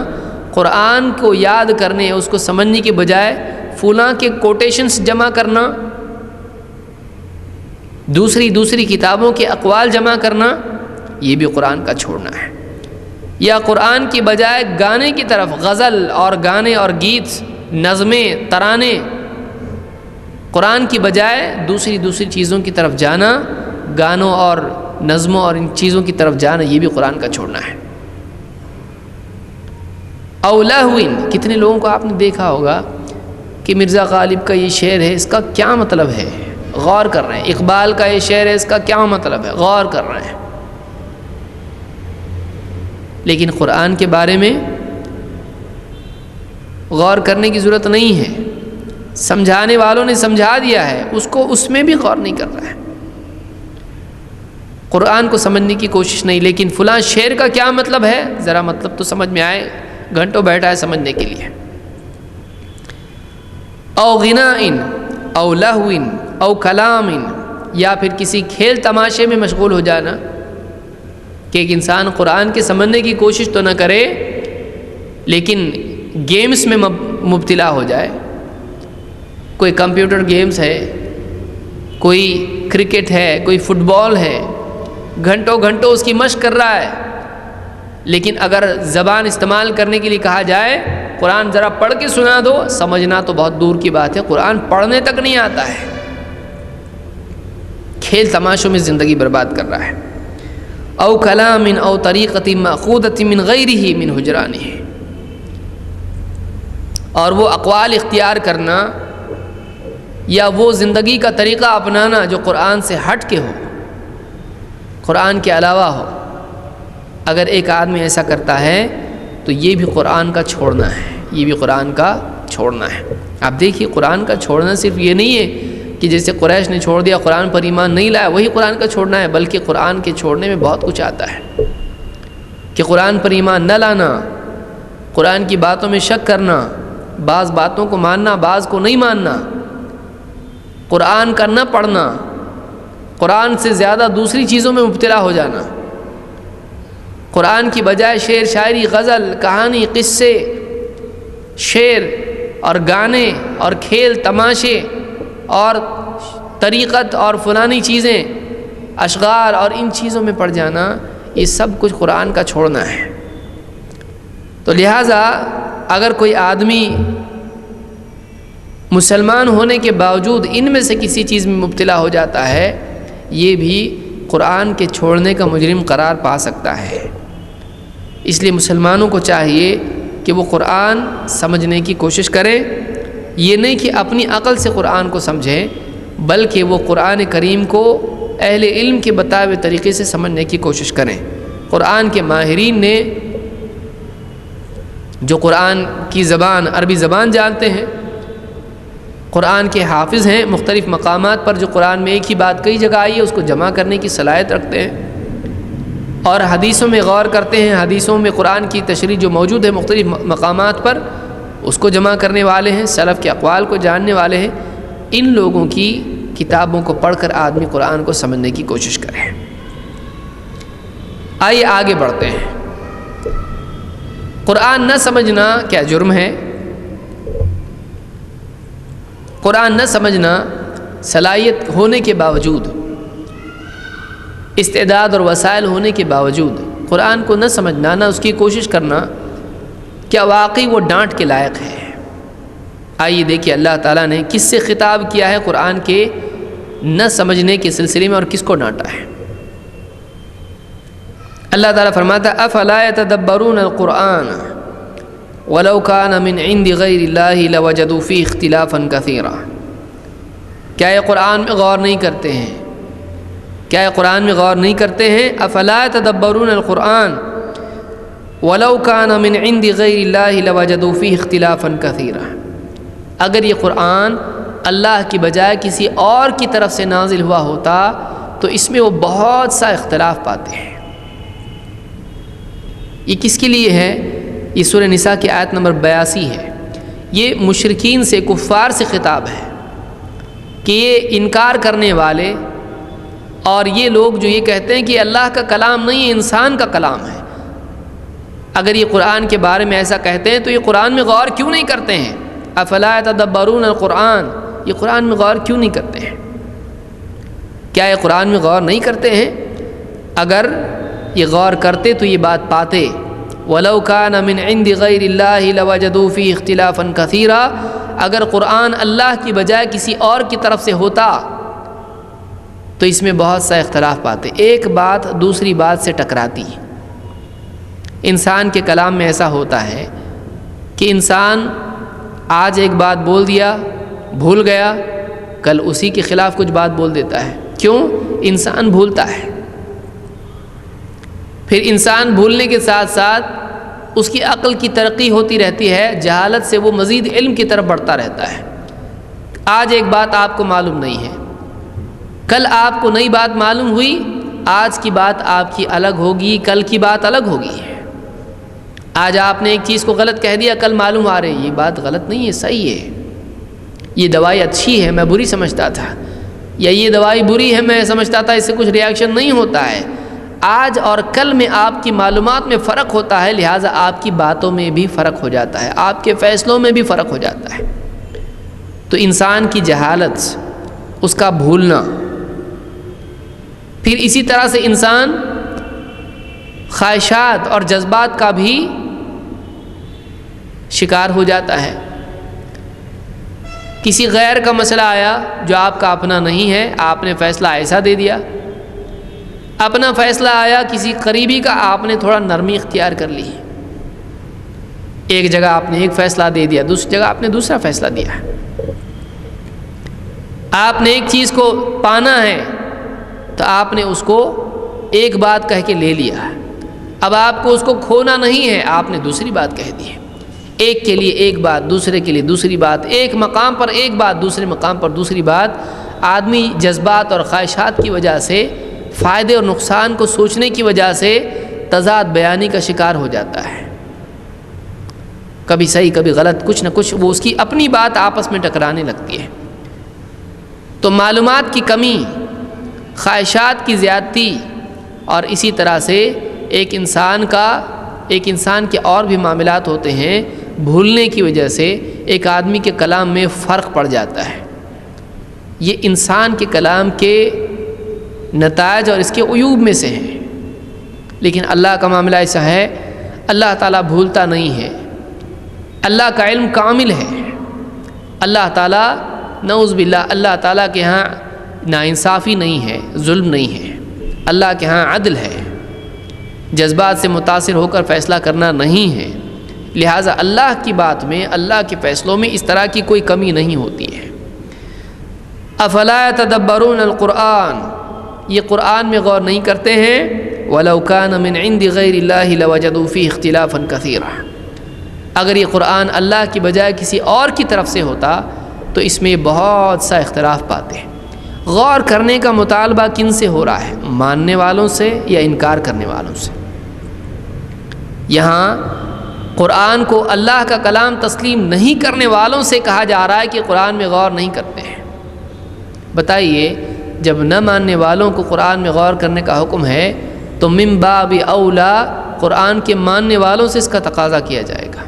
Speaker 1: قرآن کو یاد کرنے، اس کو سمجھنے کے بجائے فلاں کے کوٹیشنز جمع کرنا، دوسری کتابوں کے اقوال جمع کرنا، یہ بھی قرآن کا چھوڑنا ہے. یا قرآن کی بجائے گانے کی طرف، غزل اور گانے اور گیت، نظمیں، ترانے، قرآن کی بجائے دوسری چیزوں کی طرف جانا، گانوں اور نظموں اور ان چیزوں کی طرف جانا، یہ بھی قرآن کا چھوڑنا ہے. او لہوین، کتنے لوگوں کو آپ نے دیکھا ہوگا کہ مرزا غالب کا یہ شعر ہے، اس کا کیا مطلب ہے، غور کر رہے ہیں. اقبال کا یہ شعر ہے، اس کا کیا مطلب ہے، غور کر رہے ہیں. لیکن قرآن کے بارے میں غور کرنے کی ضرورت نہیں ہے. سمجھانے والوں نے سمجھا دیا ہے، اس کو اس میں بھی غور نہیں کر رہا ہے، قرآن کو سمجھنے کی کوشش نہیں. لیکن فلاں شعر کا کیا مطلب ہے، ذرا مطلب تو سمجھ میں آئے، گھنٹوں بیٹھا ہے سمجھنے کے لیے. او غناء او لہو او کلام، یا پھر کسی کھیل تماشے میں مشغول ہو جانا، کہ ایک انسان قرآن کے سمجھنے کی کوشش تو نہ کرے لیکن گیمز میں مبتلا ہو جائے. کوئی کمپیوٹر گیمز ہے، کوئی کرکٹ ہے، کوئی فٹ بال ہے، گھنٹوں اس کی مشق کر رہا ہے. لیکن اگر زبان استعمال کرنے کے لیے کہا جائے قرآن ذرا پڑھ کے سنا دو، سمجھنا تو بہت دور کی بات ہے، قرآن پڑھنے تک نہیں آتا ہے، کھیل تماشوں میں زندگی برباد کر رہا ہے. او کلام او طریقۃ مأخوذۃ من غیرہ من حجرانہ، اور وہ اقوال اختیار کرنا یا وہ زندگی کا طریقہ اپنانا جو قرآن سے ہٹ کے ہو، قرآن کے علاوہ ہو، اگر ایک آدمی ایسا کرتا ہے تو یہ بھی قرآن کا چھوڑنا ہے، یہ بھی قرآن کا چھوڑنا ہے۔ آپ دیکھیے قرآن کا چھوڑنا صرف یہ نہیں ہے کہ جیسے قریش نے چھوڑ دیا، قرآن پر ایمان نہیں لایا وہی قرآن کا چھوڑنا ہے، بلکہ قرآن کے چھوڑنے میں بہت کچھ آتا ہے کہ قرآن پر ایمان نہ لانا، قرآن کی باتوں میں شک کرنا، بعض باتوں کو ماننا بعض کو نہیں ماننا، قرآن کا نہ پڑھنا، قرآن سے زیادہ دوسری چیزوں میں مبتلا ہو جانا، قرآن کی بجائے شعر شاعری، غزل، کہانی، قصے، شعر اور گانے اور کھیل تماشے اور طریقت اور فلانی چیزیں، اشغال اور ان چیزوں میں پڑ جانا، یہ سب کچھ قرآن کا چھوڑنا ہے۔ تو لہٰذا اگر کوئی آدمی مسلمان ہونے کے باوجود ان میں سے کسی چیز میں مبتلا ہو جاتا ہے، یہ بھی قرآن کے چھوڑنے کا مجرم قرار پا سکتا ہے۔ اس لیے مسلمانوں کو چاہیے کہ وہ قرآن سمجھنے کی کوشش کریں، یہ نہیں کہ اپنی عقل سے قرآن کو سمجھیں، بلکہ وہ قرآن کریم کو اہل علم کے بتائے ہوئے طریقے سے سمجھنے کی کوشش کریں۔ قرآن کے ماہرین نے جو قرآن کی زبان عربی زبان جانتے ہیں، قرآن کے حافظ ہیں، مختلف مقامات پر جو قرآن میں ایک ہی بات کئی جگہ آئی ہے اس کو جمع کرنے کی صلاحیت رکھتے ہیں، اور حدیثوں میں غور کرتے ہیں، حدیثوں میں قرآن کی تشریح جو موجود ہے مختلف مقامات پر اس کو جمع کرنے والے ہیں، سلف کے اقوال کو جاننے والے ہیں۔ ان لوگوں کی کتابوں کو پڑھ کر آدمی قرآن کو سمجھنے کی کوشش کرے۔ آئیے آگے بڑھتے ہیں۔ قرآن نہ سمجھنا کیا جرم ہے؟ قرآن نہ سمجھنا صلاحیت ہونے کے باوجود، استعداد اور وسائل ہونے کے باوجود قرآن کو نہ سمجھنا، نہ اس کی کوشش کرنا، کیا واقعی وہ ڈانٹ کے لائق ہے؟ آئیے دیکھیے اللہ تعالیٰ نے کس سے خطاب کیا ہے قرآن کے نہ سمجھنے کے سلسلے میں اور کس کو ڈانٹا ہے۔ اللہ تعالیٰ فرماتا ہے افلا يتدبرون القرآن ولو كان من عند غیر اللہ لوجدوا فیہ اختلافا کثیرا۔ کیا یہ قرآن میں غور نہیں کرتے ہیں؟ کیا یہ قرآن میں غور نہیں کرتے ہیں؟ افلا يتدبرون القرآن ولو كان من عند غیر اللہ لوجدوا فیہ اختلافا کثیرا۔ اگر یہ قرآن اللہ کی بجائے کسی اور کی طرف سے نازل ہوا ہوتا تو اس میں وہ بہت سا اختلاف پاتے ہیں۔ یہ کس کے لیے ہے؟ یہ سورہ نساء کی آیت نمبر 82 ہے۔ یہ مشرکین سے، کفار سے خطاب ہے کہ یہ انکار کرنے والے اور یہ لوگ جو یہ کہتے ہیں کہ اللہ کا کلام نہیں ہے، انسان کا کلام ہے، اگر یہ قرآن کے بارے میں ایسا کہتے ہیں تو یہ قرآن میں غور کیوں نہیں کرتے ہیں؟ افلا يتدبرون القرآن، یہ قرآن میں غور کیوں نہیں کرتے ہیں؟ کیا یہ قرآن میں غور نہیں کرتے ہیں؟ اگر یہ غور کرتے تو یہ بات پاتے وَلَوْ كَانَ مِنْ عِنْدِ غَيْرِ اللَّهِ لَوَجَدُوا فِيهِ اخْتِلَافًا كَثِيرًا۔ اگر قرآن اللہ کی بجائے کسی اور کی طرف سے ہوتا تو اس میں بہت سا اختلاف پاتے، ایک بات دوسری بات سے ٹکراتی۔ انسان کے کلام میں ایسا ہوتا ہے کہ انسان آج ایک بات بول دیا، بھول گیا، کل اسی کے خلاف کچھ بات بول دیتا ہے۔ کیوں؟ انسان بھولتا ہے۔ پھر انسان بھولنے کے ساتھ ساتھ اس کی عقل کی ترقی ہوتی رہتی ہے، جہالت سے وہ مزید علم کی طرف بڑھتا رہتا ہے۔ آج ایک بات آپ کو معلوم نہیں ہے، کل آپ کو نئی بات معلوم ہوئی، آج کی بات آپ کی الگ ہوگی، کل کی بات الگ ہوگی۔ آج آپ نے ایک چیز کو غلط کہہ دیا، کل معلوم آ رہی یہ بات غلط نہیں ہے، صحیح ہے، یہ دوائی اچھی ہے میں بری سمجھتا تھا، یا یہ دوائی بری ہے میں سمجھتا تھا اس سے کچھ ریاکشن نہیں ہوتا ہے۔ آج اور کل میں آپ کی معلومات میں فرق ہوتا ہے، لہٰذا آپ کی باتوں میں بھی فرق ہو جاتا ہے، آپ کے فیصلوں میں بھی فرق ہو جاتا ہے۔ تو انسان کی جہالت، اس کا بھولنا، پھر اسی طرح سے انسان خواہشات اور جذبات کا بھی شکار ہو جاتا ہے۔ کسی غیر کا مسئلہ آیا جو آپ کا اپنا نہیں ہے، آپ نے فیصلہ ایسا دے دیا۔ اپنا فیصلہ آیا کسی قریبی کا، آپ نے تھوڑا نرمی اختیار کر لی، ایک جگہ آپ نے ایک فیصلہ دے دیا، دوسری جگہ آپ نے دوسرا فیصلہ دیا۔ آپ نے ایک چیز کو پانا ہے تو آپ نے اس کو ایک بات کہہ کے لے لیا، اب آپ کو اس کو کھونا نہیں ہے، آپ نے دوسری بات کہہ دی ہے۔ ایک کے لیے ایک بات، دوسرے کے لیے دوسری بات، ایک مقام پر ایک بات، دوسرے مقام پر دوسری بات۔ آدمی جذبات اور خواہشات کی وجہ سے، فائدے اور نقصان کو سوچنے کی وجہ سے تضاد بیانی کا شکار ہو جاتا ہے، کبھی صحیح کبھی غلط، کچھ نہ کچھ وہ اس کی اپنی بات آپس میں ٹکرانے لگتی ہے۔ تو معلومات کی کمی، خواہشات کی زیادتی، اور اسی طرح سے ایک انسان کے اور بھی معاملات ہوتے ہیں، بھولنے کی وجہ سے ایک آدمی کے کلام میں فرق پڑ جاتا ہے۔ یہ انسان کے کلام کے نتائج اور اس کے عیوب میں سے ہیں، لیکن اللہ کا معاملہ ایسا ہے، اللہ تعالیٰ بھولتا نہیں ہے، اللہ کا علم کامل ہے، اللہ تعالیٰ نعوذ باللہ اللہ تعالیٰ کے ہاں ناانصافی نہیں ہے، ظلم نہیں ہے، اللہ کے ہاں عدل ہے، جذبات سے متاثر ہو کر فیصلہ کرنا نہیں ہے، لہٰذا اللہ کی بات میں، اللہ کے فیصلوں میں اس طرح کی کوئی کمی نہیں ہوتی ہے۔ افلا یتدبرون القرآن، یہ قرآن میں غور نہیں کرتے ہیں، وَلَوْ كَانَ مِنْ عِنْدِ غَيْرِ اللَّهِ لَوَجَدُوا فِيهِ اخْتِلَافًا كَثِيرًا، اگر یہ قرآن اللہ کی بجائے کسی اور کی طرف سے ہوتا تو اس میں بہت سا اختلاف پاتے ہیں۔ غور کرنے کا مطالبہ کن سے ہو رہا ہے؟ ماننے والوں سے یا انکار کرنے والوں سے؟ یہاں قرآن کو اللہ کا کلام تسلیم نہیں کرنے والوں سے کہا جا رہا ہے کہ قرآن میں غور نہیں کرتے ہیں۔ بتائیے، جب نہ ماننے والوں کو قرآن میں غور کرنے کا حکم ہے تو من باب اولا قرآن کے ماننے والوں سے اس کا تقاضا کیا جائے گا۔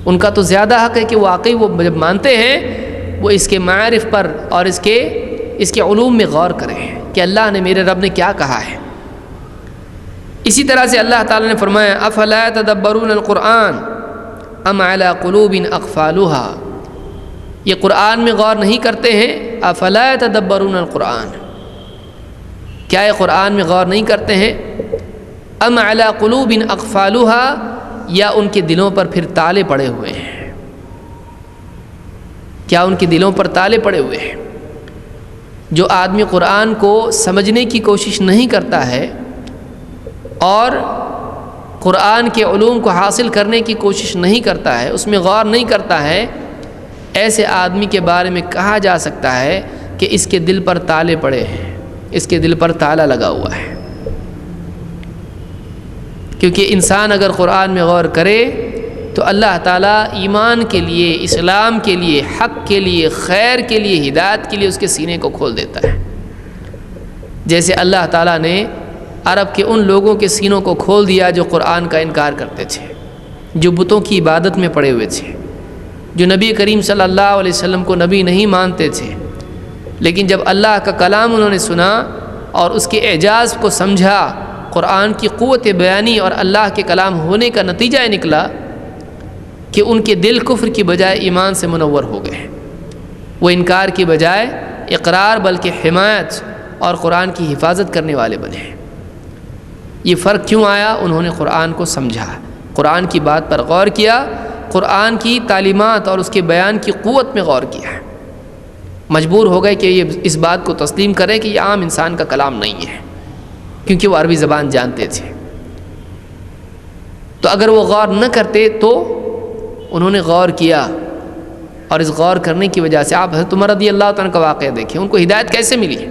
Speaker 1: ان کا تو زیادہ حق ہے کہ واقعی وہ جب مانتے ہیں وہ اس کے معارف پر اور اس کے علوم میں غور کریں کہ اللہ نے، میرے رب نے کیا کہا ہے۔ اسی طرح سے اللہ تعالیٰ نے فرمایا افلا یتدبرون القرآن ام علی قلوب اقفالها، یہ قرآن میں غور نہیں کرتے ہیں، افلا یتدبرون القرآن، کیا یہ قرآن میں غور نہیں کرتے ہیں، ام علی قلوب اقفالها، یا ان کے دلوں پر پھر تالے پڑے ہوئے ہیں، کیا ان کے دلوں پر تالے پڑے ہوئے ہیں؟ جو آدمی قرآن کو سمجھنے کی کوشش نہیں کرتا ہے اور قرآن کے علوم کو حاصل کرنے کی کوشش نہیں کرتا ہے، اس میں غور نہیں کرتا ہے، ایسے آدمی کے بارے میں کہا جا سکتا ہے کہ اس کے دل پر تالے پڑے ہیں، اس کے دل پر تالا لگا ہوا ہے۔ کیونکہ انسان اگر قرآن میں غور کرے تو اللہ تعالیٰ ایمان کے لیے، اسلام کے لیے، حق کے لیے، خیر کے لیے، ہدایت کے لیے اس کے سینے کو کھول دیتا ہے۔ جیسے اللہ تعالیٰ نے عرب کے ان لوگوں کے سینوں کو کھول دیا جو قرآن کا انکار کرتے تھے، جو بتوں کی عبادت میں پڑے ہوئے تھے، جو نبی کریم صلی اللہ علیہ وسلم کو نبی نہیں مانتے تھے، لیکن جب اللہ کا کلام انہوں نے سنا اور اس کے اعجاز کو سمجھا، قرآن کی قوت بیانی اور اللہ کے کلام ہونے کا نتیجہ نکلا کہ ان کے دل کفر کی بجائے ایمان سے منور ہو گئے، وہ انکار کی بجائے اقرار بلکہ حمایت اور قرآن کی حفاظت کرنے والے بنے۔ یہ فرق کیوں آیا؟ انہوں نے قرآن کو سمجھا، قرآن کی بات پر غور کیا، قرآن کی تعلیمات اور اس کے بیان کی قوت میں غور کیا، مجبور ہو گئے کہ یہ اس بات کو تسلیم کریں کہ یہ عام انسان کا کلام نہیں ہے، کیونکہ وہ عربی زبان جانتے تھے۔ تو اگر وہ غور نہ کرتے تو انہوں نے غور کیا، اور اس غور کرنے کی وجہ سے آپ حضرت عمر رضی اللہ تعالیٰ کا واقعہ دیکھیں، ان کو ہدایت کیسے ملی؟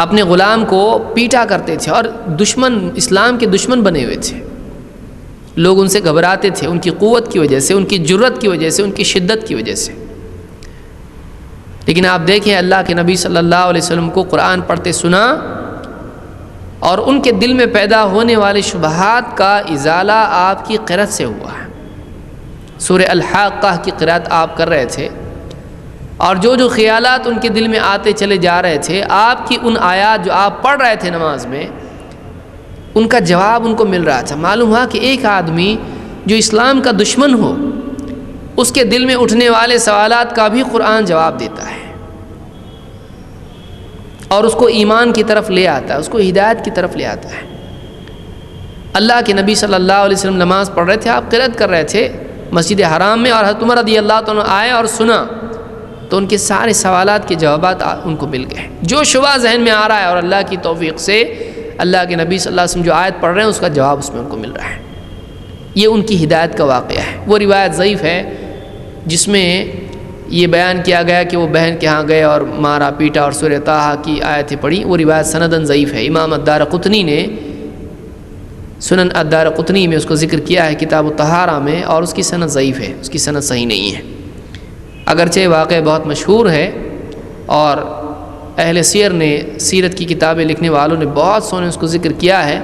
Speaker 1: اپنے غلام کو پیٹا کرتے تھے اور دشمن، اسلام کے دشمن بنے ہوئے تھے، لوگ ان سے گھبراتے تھے، ان کی قوت کی وجہ سے، ان کی جرت کی وجہ سے، ان کی شدت کی وجہ سے۔ لیکن آپ دیکھیں اللہ کے نبی صلی اللہ علیہ وسلم کو قرآن پڑھتے سنا اور ان کے دل میں پیدا ہونے والے شبہات کا ازالہ آپ کی قرأت سے ہوا ہے۔ سورہ الحاقہ کی قرأت آپ کر رہے تھے اور جو خیالات ان کے دل میں آتے چلے جا رہے تھے، آپ کی ان آیات جو آپ پڑھ رہے تھے نماز میں، ان کا جواب ان کو مل رہا تھا۔ معلوم ہوا کہ ایک آدمی جو اسلام کا دشمن ہو، اس کے دل میں اٹھنے والے سوالات کا بھی قرآن جواب دیتا ہے اور اس کو ایمان کی طرف لے آتا ہے، اس کو ہدایت کی طرف لے آتا ہے۔ اللہ کے نبی صلی اللہ علیہ وسلم نماز پڑھ رہے تھے، آپ قرأت کر رہے تھے مسجد حرام میں، اور حضرت عمر رضی اللہ عنہ آئے اور سنا تو ان کے سارے سوالات کے جوابات ان کو مل گئے. جو شبہ ذہن میں آ رہا ہے اور اللہ کی توفیق سے اللہ کے نبی صلی اللہ علیہ وسلم جو آیت پڑھ رہے ہیں اس کا جواب اس میں ان کو مل رہا ہے. یہ ان کی ہدایت کا واقعہ ہے. وہ روایت ضعیف ہے جس میں یہ بیان کیا گیا کہ وہ بہن کے ہاں گئے اور مارا پیٹا اور سورہ طٰہٰ کی آیتیں پڑھی. وہ روایت سنداً ضعیف ہے. امام الدارقطنی نے سنن الدارقطنی میں اس کو ذکر کیا ہے کتاب الطہارہ میں، اور اس کی سند ضعیف ہے، اس کی سند صحیح نہیں ہے. اگرچہ واقعہ بہت مشہور ہے اور اہل سیر نے، سیرت کی کتابیں لکھنے والوں نے بہت سونے اس کو ذکر کیا ہے،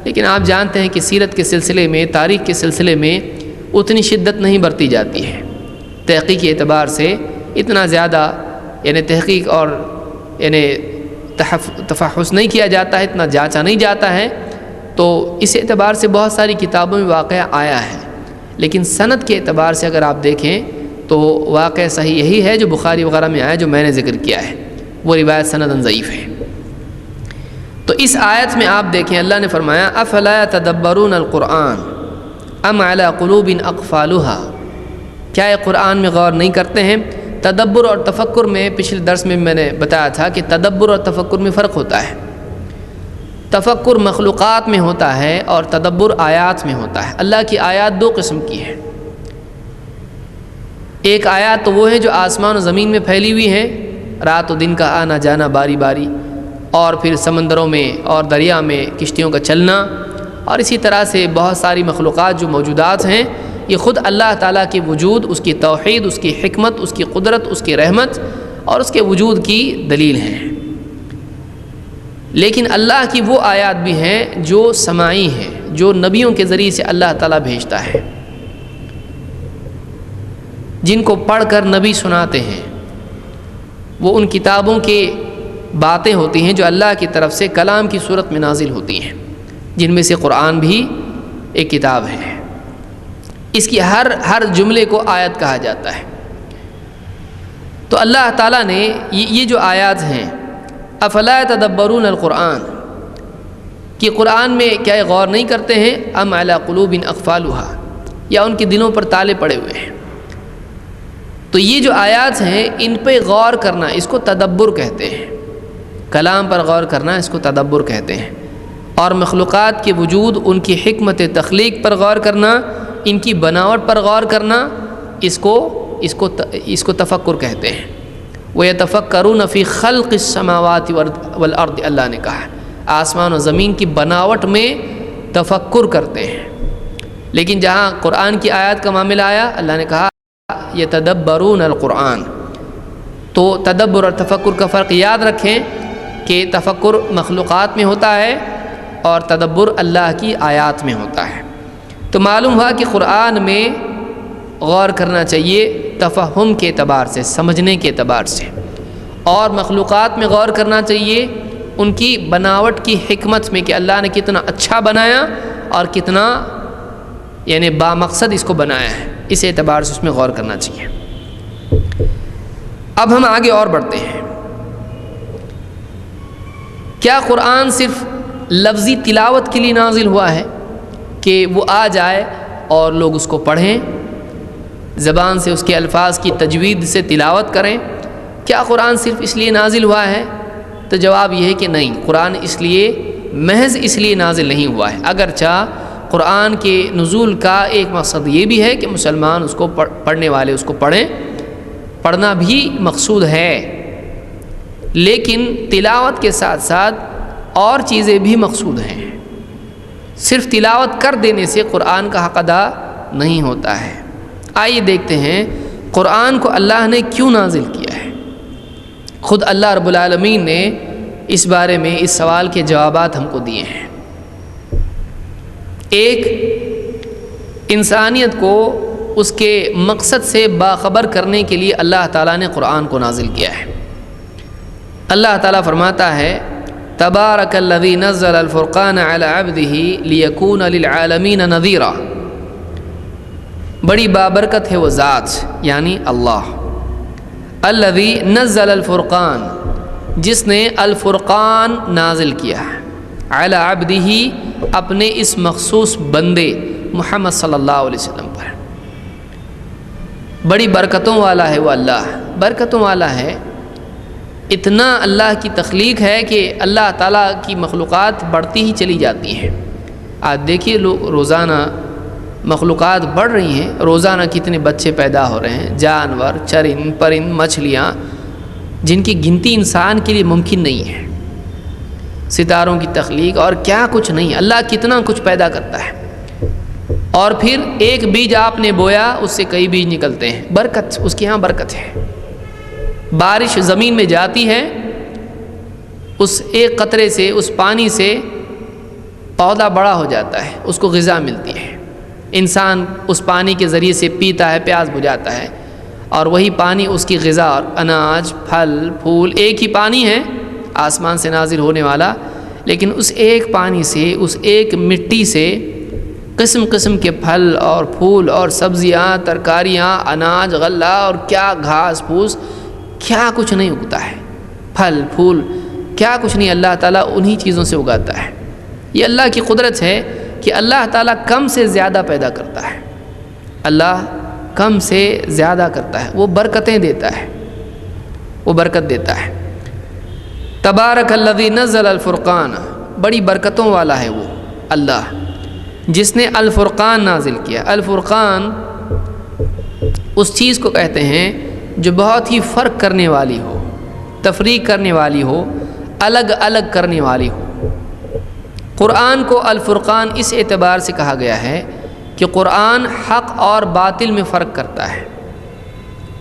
Speaker 1: لیکن آپ جانتے ہیں کہ سیرت کے سلسلے میں، تاریخ کے سلسلے میں اتنی شدت نہیں برتی جاتی ہے. تحقیقی اعتبار سے اتنا زیادہ یعنی تحقیق اور یعنی تفحص نہیں کیا جاتا ہے، اتنا جانچا نہیں جاتا ہے. تو اس اعتبار سے بہت ساری کتابوں میں واقعہ آیا ہے، لیکن سند کے اعتبار سے اگر آپ دیکھیں تو واقعہ صحیح یہی ہے جو بخاری وغیرہ میں آیا، جو میں نے ذکر کیا ہے. وہ روایت سنداً ضعیف ہے. تو اس آیت میں آپ دیکھیں اللہ نے فرمایا افلا یتدبرون القرآن ام علی قلوب اقفالها، کیا یہ قرآن میں غور نہیں کرتے ہیں؟ تدبر اور تفکر میں پچھلے درس میں میں نے بتایا تھا کہ تدبر اور تفکر میں فرق ہوتا ہے. تفکر مخلوقات میں ہوتا ہے اور تدبر آیات میں ہوتا ہے. اللہ کی آیات دو قسم کی ہیں. ایک آیات تو وہ ہے جو آسمان و زمین میں پھیلی ہوئی ہیں، رات و دن کا آنا جانا باری باری، اور پھر سمندروں میں اور دریا میں کشتیوں کا چلنا، اور اسی طرح سے بہت ساری مخلوقات جو موجودات ہیں، یہ خود اللہ تعالیٰ کی وجود، اس کی توحید، اس کی حکمت، اس کی قدرت، اس کی رحمت اور اس کے وجود کی دلیل ہیں. لیکن اللہ کی وہ آیات بھی ہیں جو سماعی ہیں، جو نبیوں کے ذریعے سے اللہ تعالیٰ بھیجتا ہے، جن کو پڑھ کر نبی سناتے ہیں. وہ ان کتابوں کی باتیں ہوتی ہیں جو اللہ کی طرف سے کلام کی صورت میں نازل ہوتی ہیں، جن میں سے قرآن بھی ایک کتاب ہے. اس کی ہر جملے کو آیت کہا جاتا ہے. تو اللہ تعالیٰ نے یہ جو آیات ہیں افلا یتدبرون القرآن، کہ قرآن میں کیا یہ غور نہیں کرتے ہیں؟ ام علی قلوب اقفالها، یا ان کے دلوں پر تالے پڑے ہوئے ہیں. تو یہ جو آیات ہیں ان پہ غور کرنا اس کو تدبر کہتے ہیں. کلام پر غور کرنا اس کو تدبر کہتے ہیں. اور مخلوقات کے وجود، ان کی حکمت تخلیق پر غور کرنا، ان کی بناوٹ پر غور کرنا، اس کو تفکر کہتے ہیں. وَيَتَفَكَّرُونَ فِي خَلْقِ السَّمَاوَاتِ وَالْأَرْضِ، اللہ نے کہا آسمان و زمین کی بناوٹ میں تفکر کرتے ہیں. لیکن جہاں قرآن کی آیات کا معاملہ آیا، اللہ نے کہا یتدبرون القرآن. تو تدبر اور تفکر کا فرق یاد رکھیں کہ تفکر مخلوقات میں ہوتا ہے اور تدبر اللہ کی آیات میں ہوتا ہے. تو معلوم ہوا کہ قرآن میں غور کرنا چاہیے تفہم کے اعتبار سے، سمجھنے کے اعتبار سے، اور مخلوقات میں غور کرنا چاہیے ان کی بناوٹ کی حکمت میں کہ اللہ نے کتنا اچھا بنایا اور کتنا یعنی بامقصد اس کو بنایا ہے. اس اعتبار سے اس میں غور کرنا چاہیے. اب ہم آگے اور بڑھتے ہیں. کیا قرآن صرف لفظی تلاوت کے لیے نازل ہوا ہے کہ وہ آ جائے اور لوگ اس کو پڑھیں، زبان سے اس کے الفاظ کی تجوید سے تلاوت کریں؟ کیا قرآن صرف اس لیے نازل ہوا ہے؟ تو جواب یہ ہے کہ نہیں، قرآن اس لیے محض اس لیے نازل نہیں ہوا ہے. اگرچہ قرآن کے نزول کا ایک مقصد یہ بھی ہے کہ مسلمان اس کو پڑھنے والے اس کو پڑھیں، پڑھنا بھی مقصود ہے، لیکن تلاوت کے ساتھ ساتھ اور چیزیں بھی مقصود ہیں. صرف تلاوت کر دینے سے قرآن کا حق ادا نہیں ہوتا ہے. آئیے دیکھتے ہیں قرآن کو اللہ نے کیوں نازل کیا ہے. خود اللہ رب العالمین نے اس بارے میں اس سوال کے جوابات ہم کو دیے ہیں. ایک، انسانیت کو اس کے مقصد سے باخبر کرنے کے لیے اللہ تعالیٰ نے قرآن کو نازل کیا ہے. اللہ تعالیٰ فرماتا ہے تبارک الذی نزل الفرقان علی عبدہ لیکون للعالمین نذیرا. بڑی بابرکت ہے وہ ذات یعنی اللہ، الذی نزل الفرقان، جس نے الفرقان نازل کیا ہے، علی عبدہ، اپنے اس مخصوص بندے محمد صلی اللہ علیہ وسلم پر. بڑی برکتوں والا ہے وہ اللہ. برکتوں والا ہے، اتنا اللہ کی تخلیق ہے کہ اللہ تعالیٰ کی مخلوقات بڑھتی ہی چلی جاتی ہیں۔ آج دیکھیے روزانہ مخلوقات بڑھ رہی ہیں، روزانہ کتنے بچے پیدا ہو رہے ہیں، جانور، چرند پرند، مچھلیاں، جن کی گنتی انسان کے لیے ممکن نہیں ہے، ستاروں کی تخلیق اور کیا کچھ نہیں، اللہ کتنا کچھ پیدا کرتا ہے۔ اور پھر ایک بیج آپ نے بویا، اس سے کئی بیج نکلتے ہیں، برکت، اس کے یہاں برکت ہے۔ بارش زمین میں جاتی ہے، اس ایک قطرے سے، اس پانی سے پودا بڑا ہو جاتا ہے، اس کو غذا ملتی ہے، انسان اس پانی کے ذریعے سے پیتا ہے، پیاس بجھاتا ہے، اور وہی پانی اس کی غذا، اور اناج، پھل پھول ایک ہی پانی ہے آسمان سے نازل ہونے والا، لیکن اس ایک پانی سے، اس ایک مٹی سے قسم قسم کے پھل اور پھول اور سبزیاں، ترکاریاں، اناج، غلہ اور کیا گھاس پھوس، کیا کچھ نہیں اگتا ہے، پھل پھول کیا کچھ نہیں، اللہ تعالیٰ انہی چیزوں سے اگاتا ہے۔ یہ اللہ کی قدرت ہے کہ اللہ تعالیٰ کم سے زیادہ پیدا کرتا ہے، اللہ کم سے زیادہ کرتا ہے، وہ برکتیں دیتا ہے، وہ برکت دیتا ہے۔ تبارک الذی نزل الفرقان، بڑی برکتوں والا ہے وہ اللہ جس نے الفرقان نازل کیا۔ الفرقان اس چیز کو کہتے ہیں جو بہت ہی فرق کرنے والی ہو، تفریق کرنے والی ہو، الگ الگ کرنے والی ہو۔ قرآن کو الفرقان اس اعتبار سے کہا گیا ہے کہ قرآن حق اور باطل میں فرق کرتا ہے،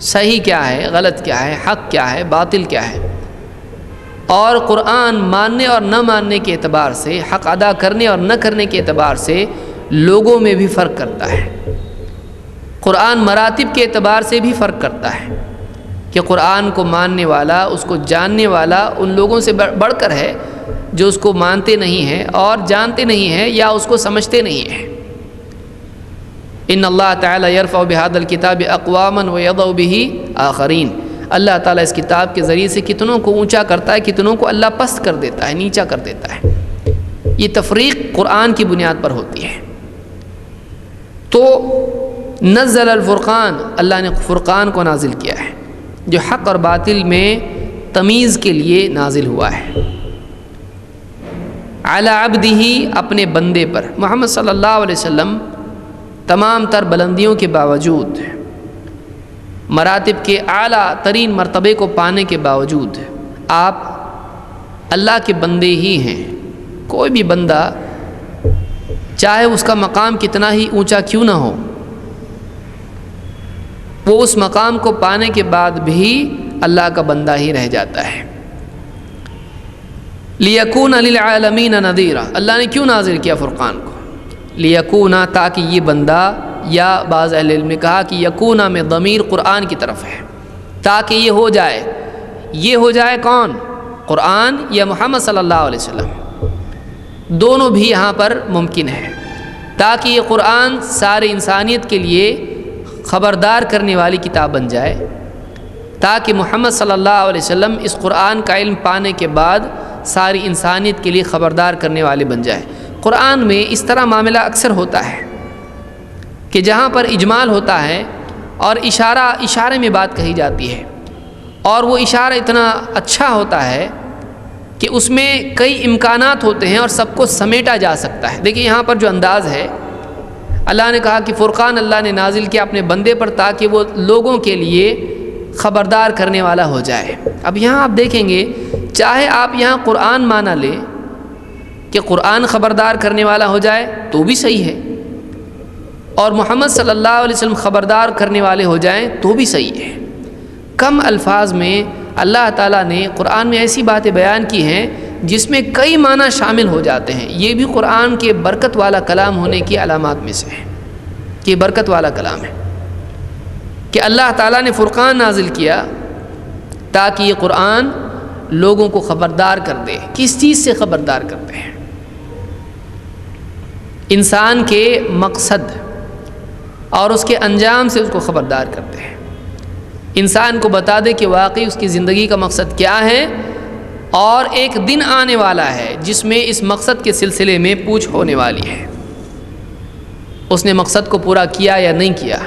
Speaker 1: صحیح کیا ہے، غلط کیا ہے، حق کیا ہے، باطل کیا ہے، اور قرآن ماننے اور نہ ماننے کے اعتبار سے، حق ادا کرنے اور نہ کرنے کے اعتبار سے لوگوں میں بھی فرق کرتا ہے۔ قرآن مراتب کے اعتبار سے بھی فرق کرتا ہے کہ قرآن کو ماننے والا، اس کو جاننے والا ان لوگوں سے بڑھ کر ہے جو اس کو مانتے نہیں ہیں اور جانتے نہیں ہیں یا اس کو سمجھتے نہیں ہیں۔ ان اللہ تعالی یرفع بہذا الکتاب اقواما ویضع بہ آخرین، اللہ تعالیٰ اس کتاب کے ذریعے سے کتنوں کو اونچا کرتا ہے، کتنوں کو اللہ پست کر دیتا ہے، نیچا کر دیتا ہے۔ یہ تفریق قرآن کی بنیاد پر ہوتی ہے۔ تو نزل الفرقان، اللہ نے فرقان کو نازل کیا ہے جو حق اور باطل میں تمیز کے لیے نازل ہوا ہے۔ علی عبدہ، اپنے بندے پر، محمد صلی اللہ علیہ وسلم تمام تر بلندیوں کے باوجود، مراتب کے اعلیٰ ترین مرتبے کو پانے کے باوجود، آپ اللہ کے بندے ہی ہیں۔ کوئی بھی بندہ چاہے اس کا مقام کتنا ہی اونچا کیوں نہ ہو، وہ اس مقام کو پانے کے بعد بھی اللہ کا بندہ ہی رہ جاتا ہے۔ لیکون للعالمین نذیرا، اللہ نے کیوں نازل کیا فرقان کو؟ لیکون، تاکہ یہ بندہ، یا بعض اہل علم نے کہا کہ یکونا میں ضمیر قرآن کی طرف ہے، تاکہ یہ ہو جائے، یہ ہو جائے کون؟ قرآن یا محمد صلی اللہ علیہ وسلم، دونوں بھی یہاں پر ممکن ہے، تاکہ یہ قرآن سارے انسانیت کے لیے خبردار کرنے والی کتاب بن جائے، تاکہ محمد صلی اللہ علیہ وسلم اس قرآن کا علم پانے کے بعد ساری انسانیت کے لیے خبردار کرنے والے بن جائے۔ قرآن میں اس طرح معاملہ اکثر ہوتا ہے کہ جہاں پر اجمال ہوتا ہے اور اشارے میں بات کہی جاتی ہے، اور وہ اشارہ اتنا اچھا ہوتا ہے کہ اس میں کئی امکانات ہوتے ہیں اور سب کو سمیٹا جا سکتا ہے۔ دیکھیے یہاں پر جو انداز ہے، اللہ نے کہا کہ فرقان اللہ نے نازل کیا اپنے بندے پر تاکہ وہ لوگوں کے لیے خبردار کرنے والا ہو جائے۔ اب یہاں آپ دیکھیں گے، چاہے آپ یہاں قرآن مانا لیں کہ قرآن خبردار کرنے والا ہو جائے تو بھی صحیح ہے، اور محمد صلی اللہ علیہ وسلم خبردار کرنے والے ہو جائیں تو بھی صحیح ہے۔ کم الفاظ میں اللہ تعالیٰ نے قرآن میں ایسی باتیں بیان کی ہیں جس میں کئی معنی شامل ہو جاتے ہیں۔ یہ بھی قرآن کے برکت والا کلام ہونے کی علامات میں سے ہے کہ یہ برکت والا کلام ہے، کہ اللہ تعالیٰ نے فرقان نازل کیا تاکہ یہ قرآن لوگوں کو خبردار کر دے۔ کس چیز سے خبردار کرتے ہیں؟ انسان کے مقصد اور اس کے انجام سے اس کو خبردار کرتے ہیں، انسان کو بتا دے کہ واقعی اس کی زندگی کا مقصد کیا ہے، اور ایک دن آنے والا ہے جس میں اس مقصد کے سلسلے میں پوچھ ہونے والی ہے، اس نے مقصد کو پورا کیا یا نہیں کیا۔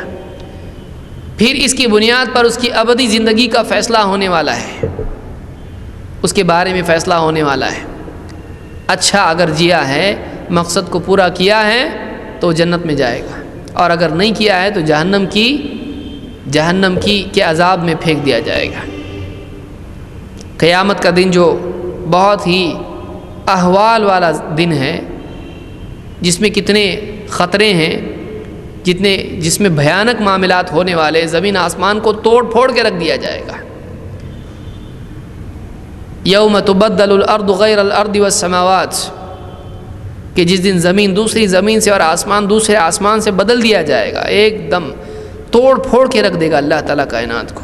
Speaker 1: پھر اس کی بنیاد پر اس کی ابدی زندگی کا فیصلہ ہونے والا ہے، اس کے بارے میں فیصلہ ہونے والا ہے۔ اچھا اگر جیا ہے، مقصد کو پورا کیا ہے تو جنت میں جائے گا، اور اگر نہیں کیا ہے تو جہنم کی کے عذاب میں پھینک دیا جائے گا۔ قیامت کا دن جو بہت ہی احوال والا دن ہے، جس میں کتنے خطرے ہیں، جس میں بھیانک معاملات ہونے والے، زمین آسمان کو توڑ پھوڑ کے رکھ دیا جائے گا۔ یوم تبدل الارض غیر الارض والسماوات، کہ جس دن زمین دوسری زمین سے اور آسمان دوسرے آسمان سے بدل دیا جائے گا، ایک دم توڑ پھوڑ کے رکھ دے گا اللہ تعالیٰ کائنات کو۔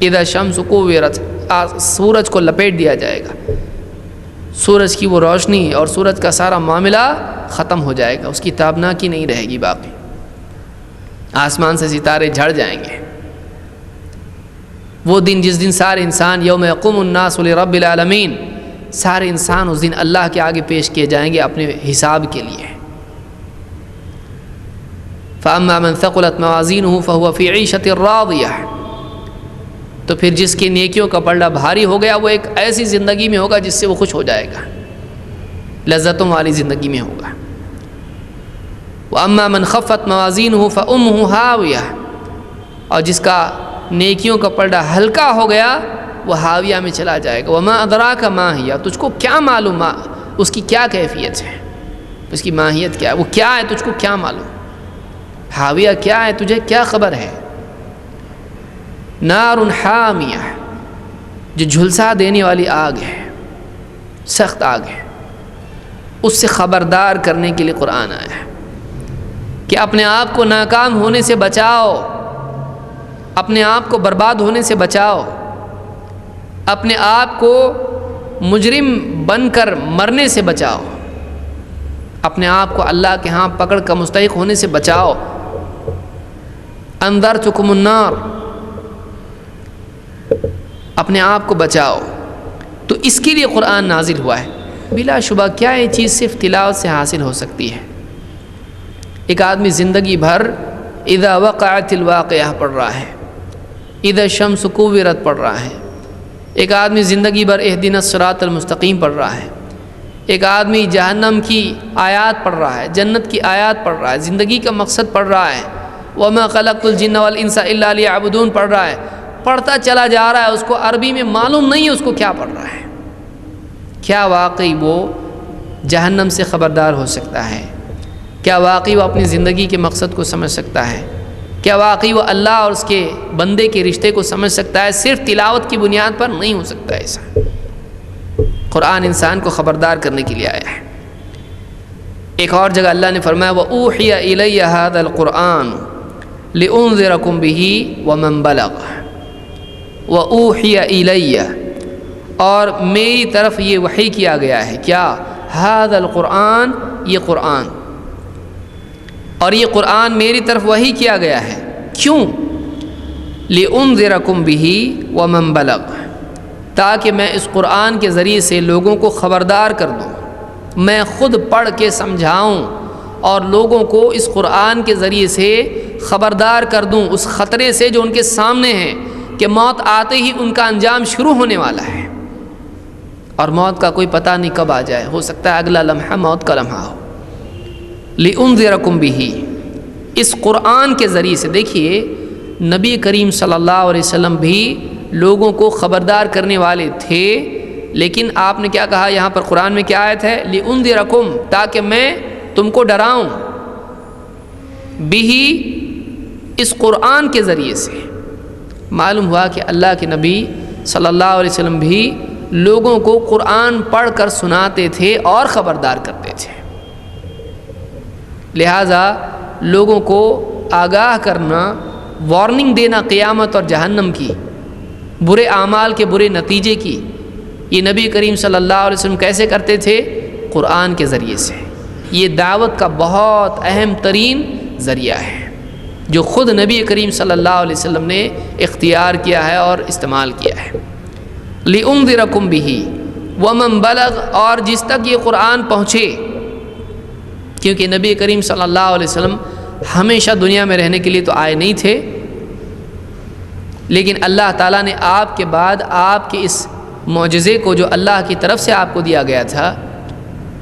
Speaker 1: اذا الشمس کوورت، سورج کو لپیٹ دیا جائے گا، سورج کی وہ روشنی اور سورج کا سارا معاملہ ختم ہو جائے گا، اس کی تابناکی نہیں رہے گی باقی، آسمان سے ستارے جھڑ جائیں گے۔ وہ دن جس دن سارے انسان، یوم یقوم الناس لرب العالمین، سارے انسان اس دن اللہ کے آگے پیش کیے جائیں گے اپنے حساب کے لیے۔ فَأَمَّا مَنْ ثَقُلَتْ مَوَازِينُهُ فَهُوَ فِي عِيشَةٍ رَاضِيَةٍ، تو پھر جس کی نیکیوں کا پلڑا بھاری ہو گیا، وہ ایک ایسی زندگی میں ہوگا جس سے وہ خوش ہو جائے گا، لذتوں والی زندگی میں ہوگا۔ وَأَمَّا مَنْ خَفَّتْ مَوَازِينُهُ فَأُمُّهُ هَاوِيَةٌ، اور جس کا نیکیوں کا پلڑا ہلکا ہو گیا وہ ہاویہ میں چلا جائے گا۔ وَمَا أَدْرَاكَ مَا هِيَ، تجھ کو کیا معلوم اس کی کیا کیفیت ہے، اس کی ماہیت کیا ہے، وہ کیا ہے، تجھ کو کیا معلوم، ہاویہ کیا ہے، تجھے کیا خبر ہے۔ نار حامیہ، جو جھلسا دینے والی آگ ہے، سخت آگ ہے، اس سے خبردار کرنے کے لیے قرآن آیا ہے کہ اپنے آپ کو ناکام ہونے سے بچاؤ، اپنے آپ کو برباد ہونے سے بچاؤ، اپنے آپ کو مجرم بن کر مرنے سے بچاؤ، اپنے آپ کو اللہ کے ہاں پکڑ کا مستحق ہونے سے بچاؤ۔ انذرتکم النار، اپنے آپ کو بچاؤ۔ تو اس کے لیے قرآن نازل ہوا ہے۔ بلا شبہ کیا یہ چیز صرف تلاوت سے حاصل ہو سکتی ہے؟ ایک آدمی زندگی بھر اذا وقعت الواقعہ پڑھ رہا ہے، اذا الشمس کوورت پڑھ رہا ہے، ایک آدمی زندگی بھر اہدنا الصراط المستقیم پڑھ رہا ہے، ایک آدمی جہنم کی آیات پڑھ رہا ہے، جنت کی آیات پڑھ رہا ہے، زندگی کا مقصد پڑھ رہا ہے، وَمَا خَلَقْتُ الْجِنَّ وَالْإِنسَ إِلَّا لِيَعْبُدُونَ پڑھ رہا ہے، پڑھتا چلا جا رہا ہے، اس کو عربی میں معلوم نہیں ہے اس کو کیا پڑھ رہا ہے۔ کیا واقعی وہ جہنم سے خبردار ہو سکتا ہے؟ کیا واقعی وہ اپنی زندگی کے مقصد کو سمجھ سکتا ہے؟ کیا واقعی وہ اللہ اور اس کے بندے کے رشتے کو سمجھ سکتا ہے؟ صرف تلاوت کی بنیاد پر نہیں ہو سکتا ایسا۔ قرآن انسان کو خبردار کرنے کے لیے آیا ہے۔ ایک اور جگہ اللہ نے فرمایا وَأُوحِيَ إِلَيَّ هَذَا الْقُرْآنُ لِأُنذِرَكُم بِهِ وَمَن بَلَغَ۔ وَأُوحِيَ إِلَيَّ، اور میری طرف یہ وحی کیا گیا ہے، کیا؟ هَذَا الْقُرْآن، یہ قرآن، اور یہ قرآن میری طرف وحی کیا گیا ہے، کیوں؟ لِأُنذِرَكُم بِهِ وَمَن بَلَغَ، تاکہ میں اس قرآن کے ذریعے سے لوگوں کو خبردار کر دوں، میں خود پڑھ کے سمجھاؤں اور لوگوں کو اس قرآن کے ذریعے سے خبردار کر دوں اس خطرے سے جو ان کے سامنے ہے، کہ موت آتے ہی ان کا انجام شروع ہونے والا ہے، اور موت کا کوئی پتہ نہیں کب آ جائے، ہو سکتا ہے اگلا لمحہ موت کا لمحہ ہو۔ لِأُنذِرَكُم بِهِ، اس قرآن کے ذریعے سے۔ دیکھیے نبی کریم صلی اللہ علیہ وسلم بھی لوگوں کو خبردار کرنے والے تھے، لیکن آپ نے کیا کہا یہاں پر قرآن میں؟ کیا آیت ہے؟ لِأُنذِرَكُم، تاکہ میں تم کو ڈراؤں، بِهِ، اس قرآن کے ذریعے سے۔ معلوم ہوا کہ اللہ کے نبی صلی اللہ علیہ وسلم بھی لوگوں کو قرآن پڑھ کر سناتے تھے اور خبردار کرتے تھے، لہٰذا لوگوں کو آگاہ کرنا، وارننگ دینا قیامت اور جہنم کی، برے اعمال کے برے نتیجے کی، یہ نبی کریم صلی اللہ علیہ وسلم کیسے کرتے تھے؟ قرآن کے ذریعے سے۔ یہ دعوت کا بہت اہم ترین ذریعہ ہے جو خود نبی کریم صلی اللہ علیہ وسلم نے اختیار کیا ہے اور استعمال کیا ہے۔ لِأُنذِرَكُم بِهِ وَمَن بَلَغَ، اور جس تک یہ قرآن پہنچے، کیونکہ نبی کریم صلی اللہ علیہ وسلم ہمیشہ دنیا میں رہنے کے لیے تو آئے نہیں تھے، لیکن اللہ تعالیٰ نے آپ کے بعد آپ کے اس معجزے کو جو اللہ کی طرف سے آپ کو دیا گیا تھا،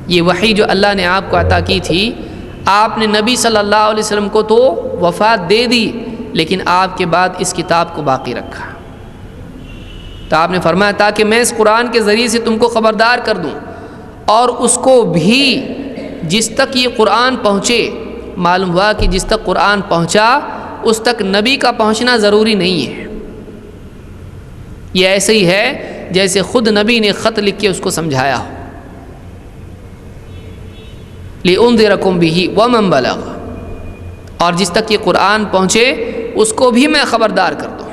Speaker 1: یہ وحی جو اللہ نے آپ کو عطا کی تھی، آپ نے نبی صلی اللہ علیہ وسلم کو تو وفات دے دی، لیکن آپ کے بعد اس کتاب کو باقی رکھا۔ تو آپ نے فرمایا تاکہ میں اس قرآن کے ذریعے سے تم کو خبردار کر دوں، اور اس کو بھی جس تک یہ قرآن پہنچے، معلوم ہوا کہ جس تک قرآن پہنچا اس تک نبی کا پہنچنا ضروری نہیں ہے۔ یہ ایسے ہی ہے جیسے خود نبی نے خط لکھ کے اس کو سمجھایا ہو، لِأُنذِرَكُمْ بِهِ وَمَنْ بَلَغَ، اور جس تک یہ قرآن پہنچے اس کو بھی میں خبردار کر دوں۔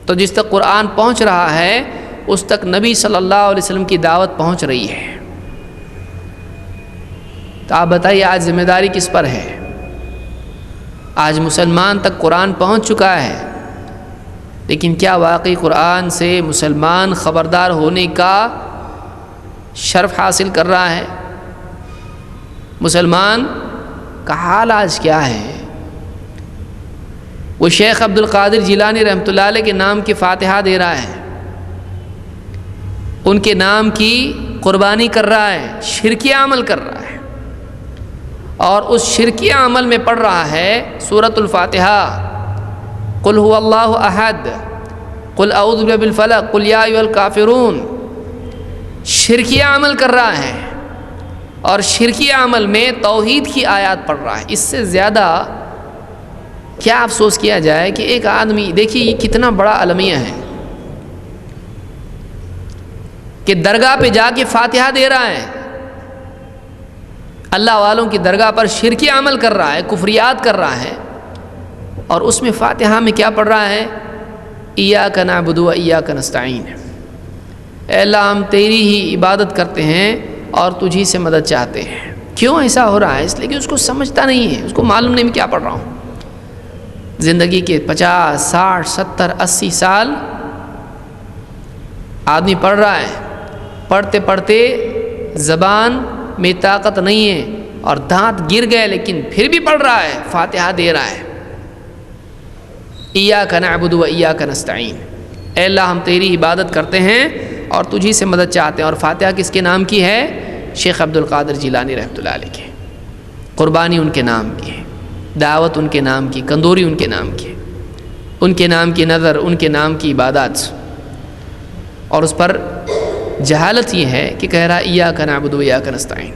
Speaker 1: تو جس تک قرآن پہنچ رہا ہے اس تک نبی صلی اللہ علیہ وسلم کی دعوت پہنچ رہی ہے۔ تو آپ بتائیے آج ذمہ داری کس پر ہے؟ آج مسلمان تک قرآن پہنچ چکا ہے، لیکن کیا واقعی قرآن سے مسلمان خبردار ہونے کا شرف حاصل کر رہا ہے؟ مسلمان کا حال آج کیا ہے؟ وہ شیخ عبد القادر جیلانی رحمۃ اللہ علیہ کے نام کی فاتحہ دے رہا ہے، ان کے نام کی قربانی کر رہا ہے، شرکی عمل کر رہا ہے، اور اس شرکی عمل میں پڑھ رہا ہے سورۃ الفاتحہ، قل هو اللہ احد، قل اعوذ برب الفلق، قل یا ایھا الکافرون۔ شرکی عمل کر رہا ہے، اور شرکی عمل میں توحید کی آیات پڑھ رہا ہے۔ اس سے زیادہ کیا افسوس کیا جائے کہ ایک آدمی، دیکھیے یہ کتنا بڑا المیہ ہے کہ درگاہ پہ جا کے فاتحہ دے رہا ہے، اللہ والوں کی درگاہ پر شرکی عمل کر رہا ہے، کفریات کر رہا ہے، اور اس میں فاتحہ میں کیا پڑھ رہا ہے؟ ایاک نعبد و ایاک نستعین، اے اللہ ہم تیری ہی عبادت کرتے ہیں اور تجھی سے مدد چاہتے ہیں۔ کیوں ایسا ہو رہا ہے؟ اس لیے کہ اس کو سمجھتا نہیں ہے، اس کو معلوم نہیں میں کیا پڑھ رہا ہوں۔ زندگی کے 50 60 70 80 سال آدمی پڑھ رہا ہے، پڑھتے پڑھتے زبان میں طاقت نہیں ہے اور دانت گر گئے، لیکن پھر بھی پڑھ رہا ہے، فاتحہ دے رہا ہے، ایاک نعبد و ایاک نستعین، اے اللہ ہم تیری عبادت کرتے ہیں اور تجھی سے مدد چاہتے ہیں۔ اور فاتحہ کس کے نام کی ہے؟ شیخ عبد القادر جیلانی رحمۃ اللہ علیہ کی، قربانی ان کے نام کی ہے، دعوت ان کے نام کی، کندوری ان کے نام کی، ان کے نام کی نظر، ان کے نام کی عبادات، اور اس پر جہالت یہ ہے کہ کہہ رہا ایاک نعبد و ایاک نستعین،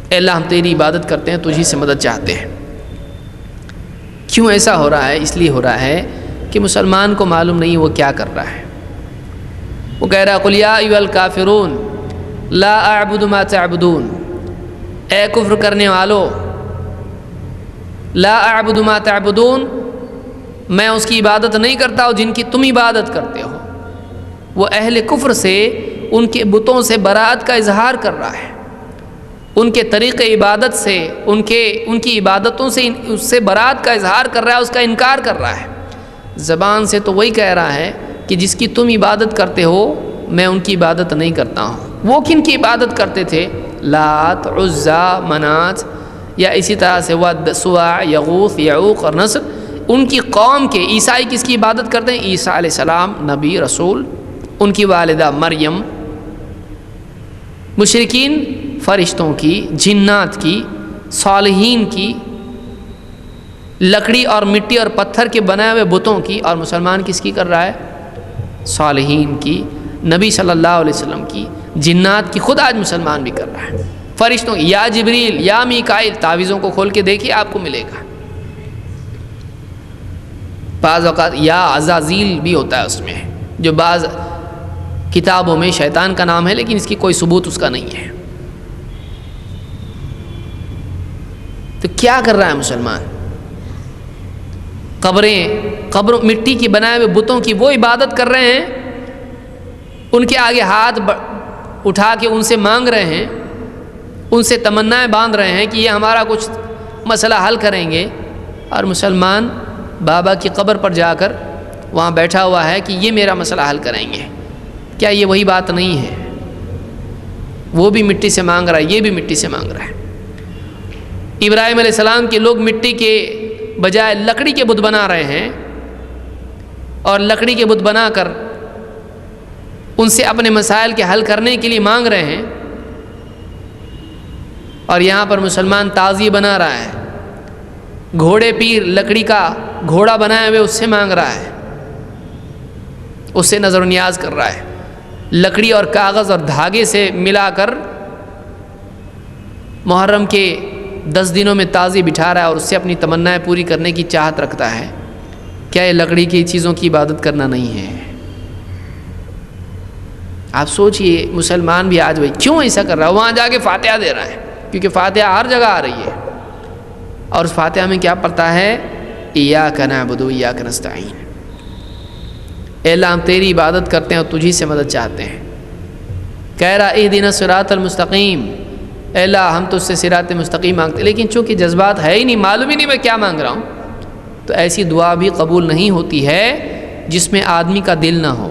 Speaker 1: اے اللہ ہم تیری عبادت کرتے ہیں، تجھی سے مدد چاہتے ہیں۔ کیوں ایسا ہو رہا ہے؟ اس لیے ہو رہا ہے کہ مسلمان کو معلوم نہیں وہ کیا کر رہا ہے۔ وہ کہہ رہا قل یا ایھا الکافرون لا اعبد ما تعبدون، اے کفر کرنے والو، لا اعبد ما تعبدون، میں اس کی عبادت نہیں کرتا ہوں جن کی تم عبادت کرتے ہو۔ وہ اہل کفر سے، ان کے بتوں سے برات کا اظہار کر رہا ہے، ان کے طریق عبادت سے، ان کی عبادتوں سے اس سے برات کا اظہار کر رہا ہے، اس کا انکار کر رہا ہے۔ زبان سے تو وہی کہہ رہا ہے کہ جس کی تم عبادت کرتے ہو میں ان کی عبادت نہیں کرتا ہوں۔ وہ کن کی عبادت کرتے تھے؟ لات، عزا، منات، یا اسی طرح سے ود، سواع، یغوث، یعوق اور نصر۔ ان کی قوم کے عیسائی کس کی عبادت کرتے ہیں؟ عیسیٰ علیہ السلام، نبی رسول، ان کی والدہ مریم۔ مشرکین فرشتوں کی، جنات کی، صالحین کی، لکڑی اور مٹی اور پتھر کے بنائے ہوئے بتوں کی۔ اور مسلمان کس کی کر رہا ہے؟ صالحین کی، نبی صلی اللہ علیہ وسلم کی، جنات کی۔ خود آج مسلمان بھی کر رہا ہے، فرشتوں کی، یا جبریل، یا میکائیل۔ تعویذوں کو کھول کے دیکھیے آپ کو ملے گا، بعض اوقات یا عزازیل بھی ہوتا ہے اس میں، جو بعض کتابوں میں شیطان کا نام ہے، لیکن اس کی کوئی ثبوت اس کا نہیں ہے۔ تو کیا کر رہا ہے مسلمان؟ قبروں مٹی کی بنائے ہوئے بتوں کی وہ عبادت کر رہے ہیں، ان کے آگے ہاتھ اٹھا کے ان سے مانگ رہے ہیں، ان سے تمنائیں باندھ رہے ہیں کہ یہ ہمارا کچھ مسئلہ حل کریں گے۔ اور مسلمان بابا کی قبر پر جا کر وہاں بیٹھا ہوا ہے کہ یہ میرا مسئلہ حل کریں گے۔ کیا یہ وہی بات نہیں ہے؟ وہ بھی مٹی سے مانگ رہا ہے، یہ بھی مٹی سے مانگ رہا ہے۔ ابراہیم علیہ السلام کے لوگ مٹی کے بجائے لکڑی کے بت بنا رہے ہیں، اور لکڑی کے بت بنا کر ان سے اپنے مسائل کے حل کرنے کے لیے مانگ رہے ہیں، اور یہاں پر مسلمان تازی بنا رہا ہے، گھوڑے پیر لکڑی کا گھوڑا بنائے ہوئے اس سے مانگ رہا ہے، اس سے نظر و نیاز کر رہا ہے، لکڑی اور کاغذ اور دھاگے سے ملا کر محرم کے 10 دنوں میں تازی بٹھا رہا ہے اور اس سے اپنی تمنائیں پوری کرنے کی چاہت رکھتا ہے۔ کیا یہ لکڑی کی چیزوں کی عبادت کرنا نہیں ہے؟ آپ سوچئے مسلمان بھی آج وہی کیوں ایسا کر رہا ہے؟ وہاں جا کے فاتحہ دے رہا ہے، کیونکہ فاتحہ ہر جگہ آ رہی ہے، اور اس فاتحہ میں کیا پڑھتا ہے؟ ایاک نعبد و ایاک نستعین، اے اللہ ہم تیری عبادت کرتے ہیں اور تجھی سے مدد چاہتے ہیں۔ کہہ رہا اہدنا الصراط المستقیم، اے اللہ ہم تجھ سے صراط مستقیم مانگتے ہیں، لیکن چونکہ جذبات ہے ہی نہیں، معلوم ہی نہیں میں کیا مانگ رہا ہوں، تو ایسی دعا بھی قبول نہیں ہوتی ہے جس میں آدمی کا دل نہ ہو۔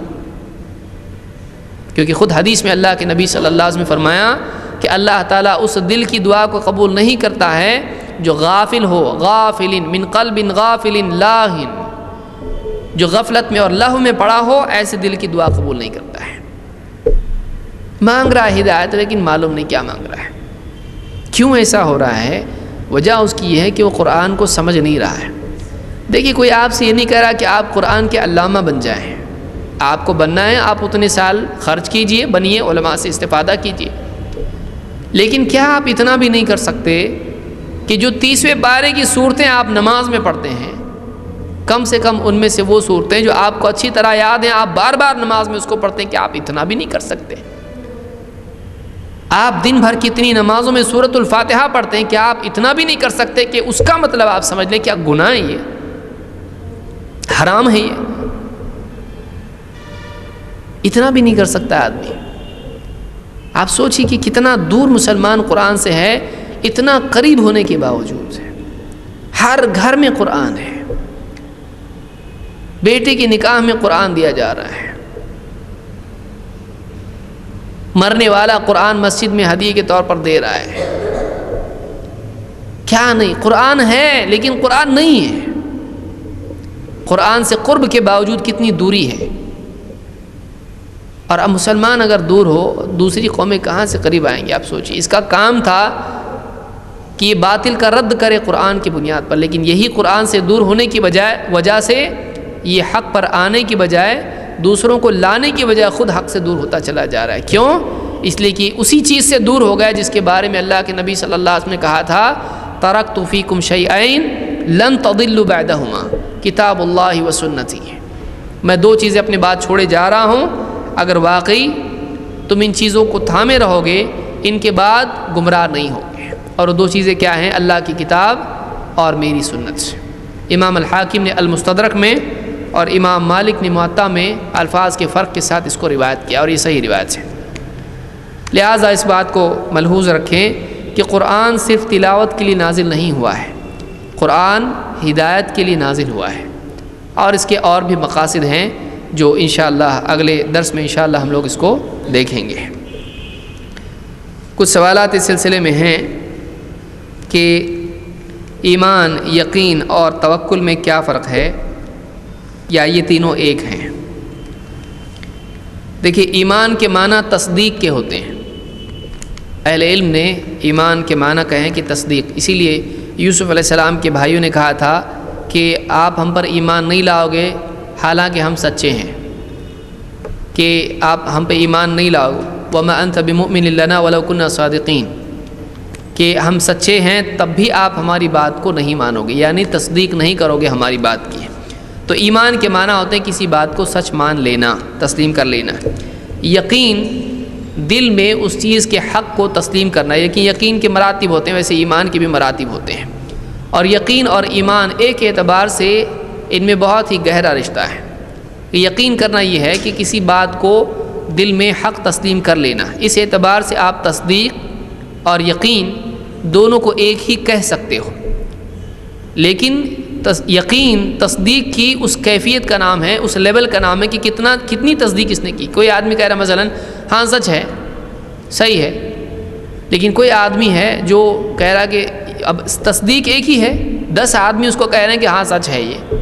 Speaker 1: کیونکہ خود حدیث میں اللہ کے نبی صلی اللہ علیہ وسلم نے فرمایا کہ اللہ تعالیٰ اس دل کی دعا کو قبول نہیں کرتا ہے جو غافل ہو، غافل من قلب غافل لاہن، جو غفلت میں اور لہو میں پڑا ہو، ایسے دل کی دعا قبول نہیں کرتا ہے۔ مانگ رہا ہے ہدایت، لیکن معلوم نہیں کیا مانگ رہا ہے۔ کیوں ایسا ہو رہا ہے؟ وجہ اس کی یہ ہے کہ وہ قرآن کو سمجھ نہیں رہا ہے۔ دیکھیے کوئی آپ سے یہ نہیں کہہ رہا کہ آپ قرآن کے علامہ بن جائیں، آپ کو بننا ہے آپ اتنے سال خرچ کیجئے، بنیے، علماء سے استفادہ کیجئے، لیکن کیا آپ اتنا بھی نہیں کر سکتے کہ جو 30ویں پارے کی صورتیں آپ نماز میں پڑھتے ہیں، کم سے کم ان میں سے وہ صورتیں جو آپ کو اچھی طرح یاد ہیں، آپ بار بار نماز میں اس کو پڑھتے ہیں، کہ آپ اتنا بھی نہیں کر سکتے؟ آپ دن بھر کتنی نمازوں میں سورۃ الفاتحہ پڑھتے ہیں، کیا آپ اتنا بھی نہیں کر سکتے کہ اس کا مطلب آپ سمجھ لیں کیا گناہ ہے، یہ حرام ہے، یہ اتنا بھی نہیں کر سکتا آدمی؟ آپ سوچیے کہ کتنا دور مسلمان قرآن سے ہے، اتنا قریب ہونے کے باوجود ہے۔ ہر گھر میں قرآن ہے، بیٹے کی نکاح میں قرآن دیا جا رہا ہے، مرنے والا قرآن مسجد میں ہدیے کے طور پر دے رہا ہے۔ کیا نہیں؟ قرآن ہے لیکن قرآن نہیں ہے۔ قرآن سے قرب کے باوجود کتنی دوری ہے، اور اب مسلمان اگر دور ہو، دوسری قومیں کہاں سے قریب آئیں گے؟ آپ سوچیے، اس کا کام تھا کہ یہ باطل کا رد کرے قرآن کی بنیاد پر، لیکن یہی قرآن سے دور ہونے کی وجہ سے یہ حق پر آنے کی بجائے دوسروں کو لانے کی بجائے خود حق سے دور ہوتا چلا جا رہا ہے۔ کیوں؟ اس لیے کہ اسی چیز سے دور ہو گیا جس کے بارے میں اللہ کے نبی صلی اللہ علیہ وسلم نے کہا تھا، ترکت فیکم شیئین لن تضلوا بعدہما کتاب اللہ و سنتی، میں 2 چیزیں اپنے بعد چھوڑے جا رہا ہوں، اگر واقعی تم ان چیزوں کو تھامے رہو گے ان کے بعد گمراہ نہیں ہوگے۔ اور وہ 2 چیزیں کیا ہیں؟ اللہ کی کتاب اور میری سنت۔ امام الحاکم نے المستدرک میں اور امام مالک نے موطا میں الفاظ کے فرق کے ساتھ اس کو روایت کیا، اور یہ صحیح روایت ہے۔ لہٰذا اس بات کو ملحوظ رکھیں کہ قرآن صرف تلاوت کے لیے نازل نہیں ہوا ہے، قرآن ہدایت کے لیے نازل ہوا ہے، اور اس کے اور بھی مقاصد ہیں جو انشاءاللہ اگلے درس میں انشاءاللہ ہم لوگ اس کو دیکھیں گے۔ کچھ سوالات اس سلسلے میں ہیں کہ ایمان، یقین اور توکل میں کیا فرق ہے، یا یہ تینوں ایک ہیں؟ دیکھیے، ایمان کے معنی تصدیق کے ہوتے ہیں، اہل علم نے ایمان کے معنی کہیں کہ تصدیق، اسی لیے یوسف علیہ السلام کے بھائیوں نے کہا تھا کہ آپ ہم پر ایمان نہیں لاؤ گے حالانکہ ہم سچے ہیں، کہ آپ ہم پہ ایمان نہیں لاؤ، وَمَا أَنْتَ بِمُؤْمِنٍ لَنَا وَلَوْ كُنَّا صَادِقِينَ، کہ ہم سچے ہیں تب بھی آپ ہماری بات کو نہیں مانو گے، یعنی تصدیق نہیں کرو گے ہماری بات کی۔ تو ایمان کے معنی ہوتے ہیں کسی بات کو سچ مان لینا، تسلیم کر لینا۔ یقین دل میں اس چیز کے حق کو تسلیم کرنا، یقین کے مراتب ہوتے ہیں، ویسے ایمان کے بھی مراتب ہوتے ہیں، اور یقین اور ایمان ایک اعتبار سے ان میں بہت ہی گہرا رشتہ ہے۔ یقین کرنا یہ ہے کہ کسی بات کو دل میں حق تسلیم کر لینا، اس اعتبار سے آپ تصدیق اور یقین دونوں کو ایک ہی کہہ سکتے ہو، لیکن یقین تصدیق کی اس کیفیت کا نام ہے، اس لیول کا نام ہے کہ کتنی تصدیق اس نے کی۔ کوئی آدمی کہہ رہا مثلا ہاں سچ ہے، صحیح ہے، لیکن کوئی آدمی ہے جو کہہ رہا کہ اب تصدیق ایک ہی ہے، 10 آدمی اس کو کہہ رہے ہیں کہ ہاں سچ ہے یہ،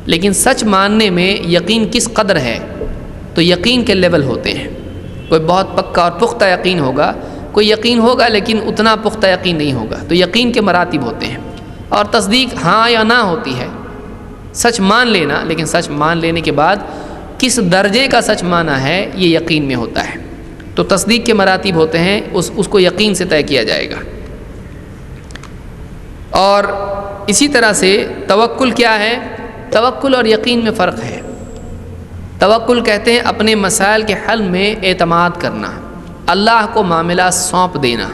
Speaker 1: لیکن سچ ماننے میں یقین کس قدر ہے، تو یقین کے لیول ہوتے ہیں. کوئی بہت پکا اور پختہ یقین ہوگا، کوئی یقین ہوگا لیکن اتنا پختہ یقین نہیں ہوگا. تو یقین کے مراتب ہوتے ہیں. اور تصدیق ہاں یا نہ ہوتی ہے، سچ مان لینا، لیکن سچ مان لینے کے بعد کس درجے کا سچ مانا ہے یہ یقین میں ہوتا ہے. تو تصدیق کے مراتب ہوتے ہیں، اس کو یقین سے طے کیا جائے گا. اور اسی طرح سے توکل کیا ہے؟ توکل اور یقین میں فرق ہے. توکل کہتے ہیں اپنے مسائل کے حل میں اعتماد کرنا، اللہ کو معاملہ سونپ دینا.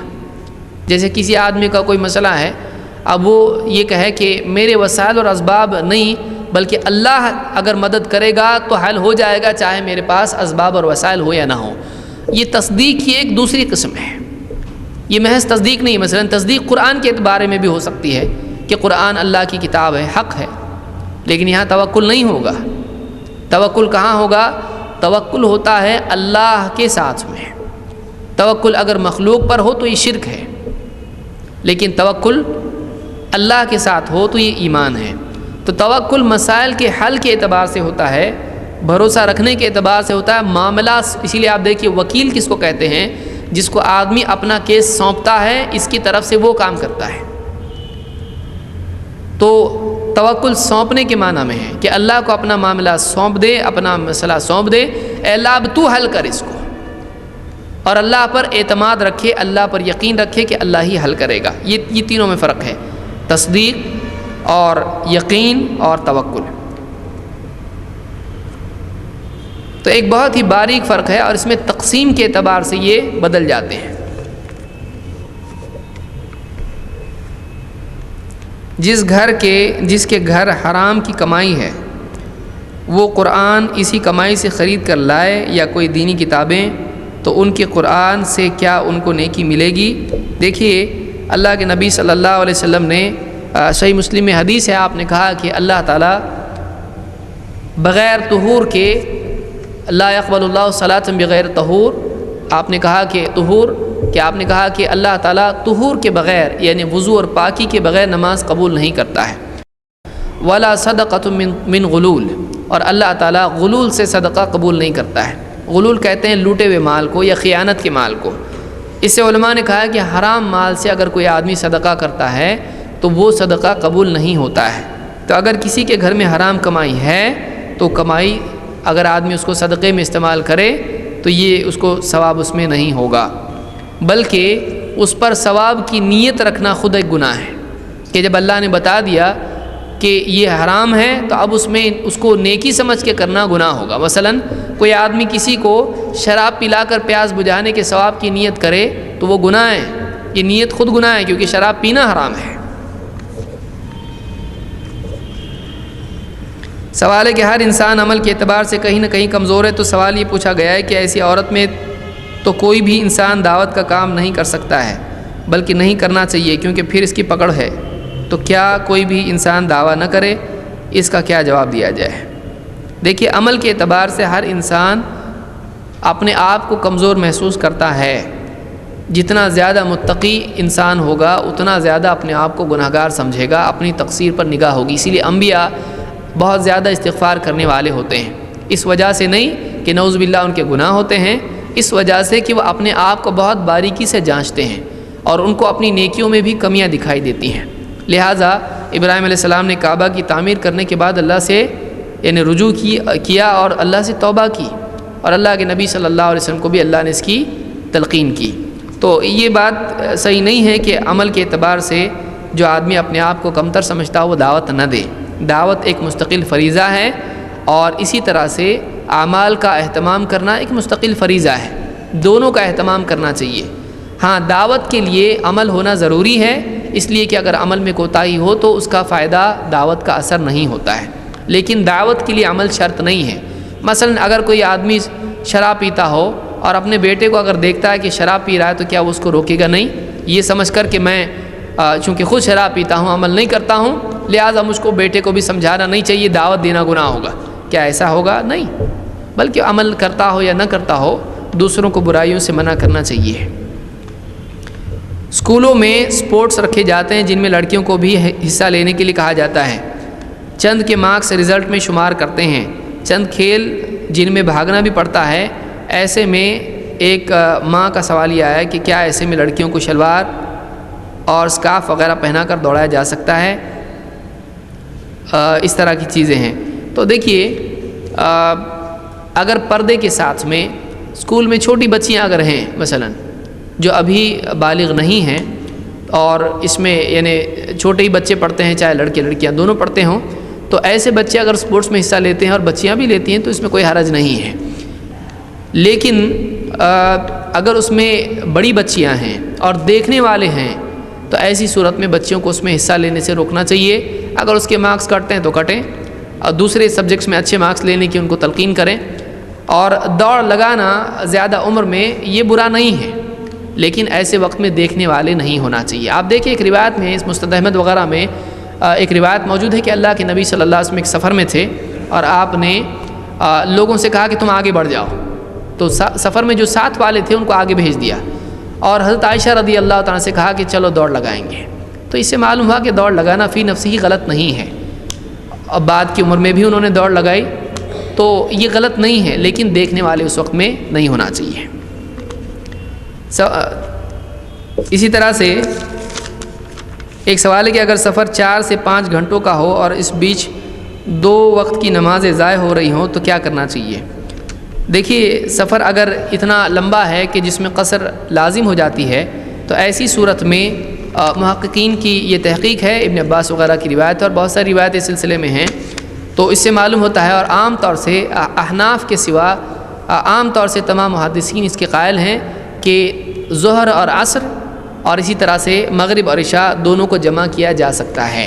Speaker 1: جیسے کسی آدمی کا کوئی مسئلہ ہے، اب وہ یہ کہے کہ میرے وسائل اور اسباب نہیں بلکہ اللہ اگر مدد کرے گا تو حل ہو جائے گا، چاہے میرے پاس اسباب اور وسائل ہو یا نہ ہو. یہ تصدیق کی ایک دوسری قسم ہے، یہ محض تصدیق نہیں. مثلا تصدیق قرآن کے بارے میں بھی ہو سکتی ہے کہ قرآن اللہ کی کتاب ہے، حق ہے، لیکن یہاں توکل نہیں ہوگا. توکل کہاں ہوگا؟ توکل ہوتا ہے اللہ کے ساتھ میں. توکل اگر مخلوق پر ہو تو یہ شرک ہے، لیکن توکل اللہ کے ساتھ ہو تو یہ ایمان ہے. تو توکل مسائل کے حل کے اعتبار سے ہوتا ہے، بھروسہ رکھنے کے اعتبار سے ہوتا ہے. معاملہ اسی لیے آپ دیکھیے وکیل کس کو کہتے ہیں؟ جس کو آدمی اپنا کیس سونپتا ہے، اس کی طرف سے وہ کام کرتا ہے. تو توکل سونپنے کے معنی میں ہے کہ اللہ کو اپنا معاملہ سونپ دے، اپنا مسئلہ سونپ دے، اے اللہ اب تو حل کر اس کو، اور اللہ پر اعتماد رکھے، اللہ پر یقین رکھے کہ اللہ ہی حل کرے گا. یہ تینوں میں فرق ہے، تصدیق اور یقین اور توکل. تو ایک بہت ہی باریک فرق ہے، اور اس میں تقسیم کے اعتبار سے یہ بدل جاتے ہیں. جس کے گھر حرام کی کمائی ہے، وہ قرآن اسی کمائی سے خرید کر لائے یا کوئی دینی کتابیں، تو ان کے قرآن سے کیا ان کو نیکی ملے گی؟ دیکھیے اللہ کے نبی صلی اللہ علیہ وسلم نے صحیح مسلم میں حدیث ہے، آپ نے کہا کہ اللہ تعالیٰ بغیر طہور کے لا يقبل اللہ صلاۃ بغیر طہور. آپ نے کہا کہ طہور، کہ آپ نے کہا کہ اللہ تعالیٰ طہور کے بغیر یعنی وضو اور پاکی کے بغیر نماز قبول نہیں کرتا ہے. ولا صدقۃ من غلول، اور اللہ تعالیٰ غلول سے صدقہ قبول نہیں کرتا ہے. غلول کہتے ہیں لوٹے ہوئے مال کو یا خیانت کے مال کو. اس سے علماء نے کہا کہ حرام مال سے اگر کوئی آدمی صدقہ کرتا ہے تو وہ صدقہ قبول نہیں ہوتا ہے. تو اگر کسی کے گھر میں حرام کمائی ہے تو کمائی اگر آدمی اس کو صدقے میں استعمال کرے تو یہ اس کو ثواب اس میں نہیں ہوگا، بلکہ اس پر ثواب کی نیت رکھنا خود ایک گناہ ہے. کہ جب اللہ نے بتا دیا کہ یہ حرام ہے تو اب اس کو نیکی سمجھ کے کرنا گناہ ہوگا. مثلا کوئی آدمی کسی کو شراب پلا کر پیاس بجھانے کے ثواب کی نیت کرے تو وہ گناہ ہے. یہ نیت خود گناہ ہے، کیونکہ شراب پینا حرام ہے. سوال ہے کہ ہر انسان عمل کے اعتبار سے کہیں نہ کہیں کمزور ہے. تو سوال یہ پوچھا گیا ہے کہ ایسی عورت میں تو کوئی بھی انسان دعوت کا کام نہیں کر سکتا ہے، بلکہ نہیں کرنا چاہیے کیونکہ پھر اس کی پکڑ ہے. تو کیا کوئی بھی انسان دعویٰ نہ کرے؟ اس کا کیا جواب دیا جائے؟ دیکھیے عمل کے اعتبار سے ہر انسان اپنے آپ کو کمزور محسوس کرتا ہے. جتنا زیادہ متقی انسان ہوگا اتنا زیادہ اپنے آپ کو گناہ گار سمجھے گا، اپنی تقصیر پر نگاہ ہوگی. اسی لیے انبیاء بہت زیادہ استغفار کرنے والے ہوتے ہیں. اس وجہ سے نہیں کہ نعوذ باللہ ان کے گناہ ہوتے ہیں، اس وجہ سے کہ وہ اپنے آپ کو بہت باریکی سے جانچتے ہیں اور ان کو اپنی نیکیوں میں بھی کمیاں دکھائی دیتی ہیں. لہٰذا ابراہیم علیہ السلام نے کعبہ کی تعمیر کرنے کے بعد اللہ سے یعنی رجوع کیا اور اللہ سے توبہ کی، اور اللہ کے نبی صلی اللہ علیہ وسلم کو بھی اللہ نے اس کی تلقین کی. تو یہ بات صحیح نہیں ہے کہ عمل کے اعتبار سے جو آدمی اپنے آپ کو کمتر سمجھتا وہ دعوت نہ دے. دعوت ایک مستقل فریضہ ہے، اور اسی طرح سے اعمال کا اہتمام کرنا ایک مستقل فریضہ ہے. دونوں کا اہتمام کرنا چاہیے. ہاں دعوت کے لیے عمل ہونا ضروری ہے، اس لیے کہ اگر عمل میں کوتاہی ہو تو اس کا فائدہ دعوت کا اثر نہیں ہوتا ہے. لیکن دعوت کے لیے عمل شرط نہیں ہے. مثلا اگر کوئی آدمی شراب پیتا ہو اور اپنے بیٹے کو اگر دیکھتا ہے کہ شراب پی رہا ہے تو کیا وہ اس کو روکے گا؟ نہیں. یہ سمجھ کر کہ میں چونکہ خود شراب پیتا ہوں عمل نہیں کرتا ہوں لہٰذا مجھ کو بیٹے کو بھی سمجھانا نہیں چاہیے، دعوت دینا گناہ ہوگا. کیا ایسا ہوگا؟ نہیں. بلکہ عمل کرتا ہو یا نہ کرتا ہو دوسروں کو برائیوں سے منع کرنا چاہیے. اسکولوں میں سپورٹس رکھے جاتے ہیں جن میں لڑکیوں کو بھی حصہ لینے کے لیے کہا جاتا ہے. چند کے مارکس رزلٹ میں شمار کرتے ہیں، چند کھیل جن میں بھاگنا بھی پڑتا ہے، ایسے میں ایک ماں کا سوال یہ آیا کہ کیا ایسے میں لڑکیوں کو شلوار اور سکارف وغیرہ پہنا کر دوڑایا جا سکتا ہے؟ اس طرح کی چیزیں ہیں۔ تو دیکھیے، اگر پردے کے ساتھ میں اسکول میں چھوٹی بچیاں اگر ہیں مثلا جو ابھی بالغ نہیں ہیں، اور اس میں یعنی چھوٹے ہی بچے پڑھتے ہیں، چاہے لڑکے لڑکیاں دونوں پڑھتے ہوں، تو ایسے بچے اگر اسپورٹس میں حصہ لیتے ہیں اور بچیاں بھی لیتی ہیں تو اس میں کوئی حرج نہیں ہے۔ لیکن اگر اس میں بڑی بچیاں ہیں اور دیکھنے والے ہیں تو ایسی صورت میں بچیوں کو اس میں حصہ لینے سے روکنا چاہیے۔ اگر اس کے مارکس کٹتے ہیں تو کٹیں، اور دوسرے سبجیکٹس میں اچھے مارکس لینے کی ان کو تلقین کریں۔ اور دوڑ لگانا زیادہ عمر میں یہ برا نہیں ہے، لیکن ایسے وقت میں دیکھنے والے نہیں ہونا چاہیے۔ آپ دیکھیں ایک روایت میں، اس مسند احمد وغیرہ میں ایک روایت موجود ہے کہ اللہ کے نبی صلی اللہ علیہ وسلم ایک سفر میں تھے اور آپ نے لوگوں سے کہا کہ تم آگے بڑھ جاؤ، تو سفر میں جو ساتھ والے تھے ان کو آگے بھیج دیا، اور حضرت عائشہ رضی اللہ تعالیٰ سے کہا کہ چلو دوڑ لگائیں گے۔ تو اس سے معلوم ہوا کہ دوڑ لگانا فی نفسی ہی غلط نہیں ہے، اور بعد کی عمر میں بھی انہوں نے دوڑ لگائی تو یہ غلط نہیں ہے، لیکن دیکھنے والے اس وقت میں نہیں ہونا چاہیے۔ اسی طرح سے ایک سوال ہے کہ اگر سفر 4 سے 5 گھنٹوں کا ہو اور اس بیچ 2 وقت کی نمازیں ضائع ہو رہی ہوں تو کیا کرنا چاہیے؟ دیکھیے، سفر اگر اتنا لمبا ہے کہ جس میں قصر لازم ہو جاتی ہے تو ایسی صورت میں محققین کی یہ تحقیق ہے، ابن عباس وغیرہ کی روایت اور بہت ساری روایت اس سلسلے میں ہیں، تو اس سے معلوم ہوتا ہے، اور عام طور سے احناف کے سوا عام طور سے تمام محدثین اس کے قائل ہیں کہ ظہر اور عصر اور اسی طرح سے مغرب اور عشاء دونوں کو جمع کیا جا سکتا ہے،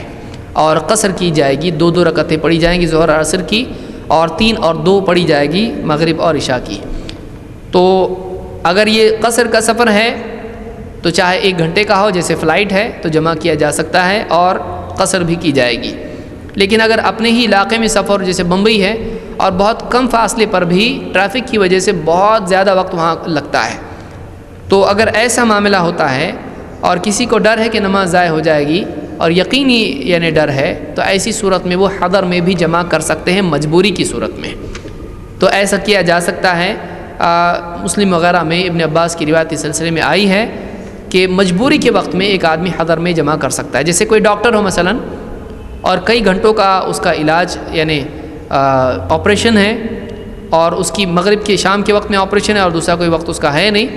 Speaker 1: اور قصر کی جائے گی، 2 رکعتیں پڑھی جائیں گی ظہر اور عصر کی، اور 3 اور 2 پڑھی جائے گی مغرب اور عشاء کی۔ تو اگر یہ قصر کا سفر ہے تو چاہے 1 گھنٹے کا ہو، جیسے فلائٹ ہے تو جمع کیا جا سکتا ہے اور قصر بھی کی جائے گی۔ لیکن اگر اپنے ہی علاقے میں سفر، جیسے بمبئی ہے اور بہت کم فاصلے پر بھی ٹریفک کی وجہ سے بہت زیادہ وقت وہاں لگتا ہے، تو اگر ایسا معاملہ ہوتا ہے اور کسی کو ڈر ہے کہ نماز ضائع ہو جائے گی اور یقینی یعنی ڈر ہے، تو ایسی صورت میں وہ حضر میں بھی جمع کر سکتے ہیں، مجبوری کی صورت میں تو ایسا کیا جا سکتا ہے۔ مسلم وغیرہ میں ابن عباس کی روایت اس سلسلے میں آئی ہے کہ مجبوری کے وقت میں ایک آدمی حضر میں جمع کر سکتا ہے، جیسے کوئی ڈاکٹر ہو مثلا اور کئی گھنٹوں کا اس کا علاج یعنی آپریشن ہے، اور اس کی مغرب کے شام کے وقت میں آپریشن ہے اور دوسرا کوئی وقت اس کا ہے نہیں،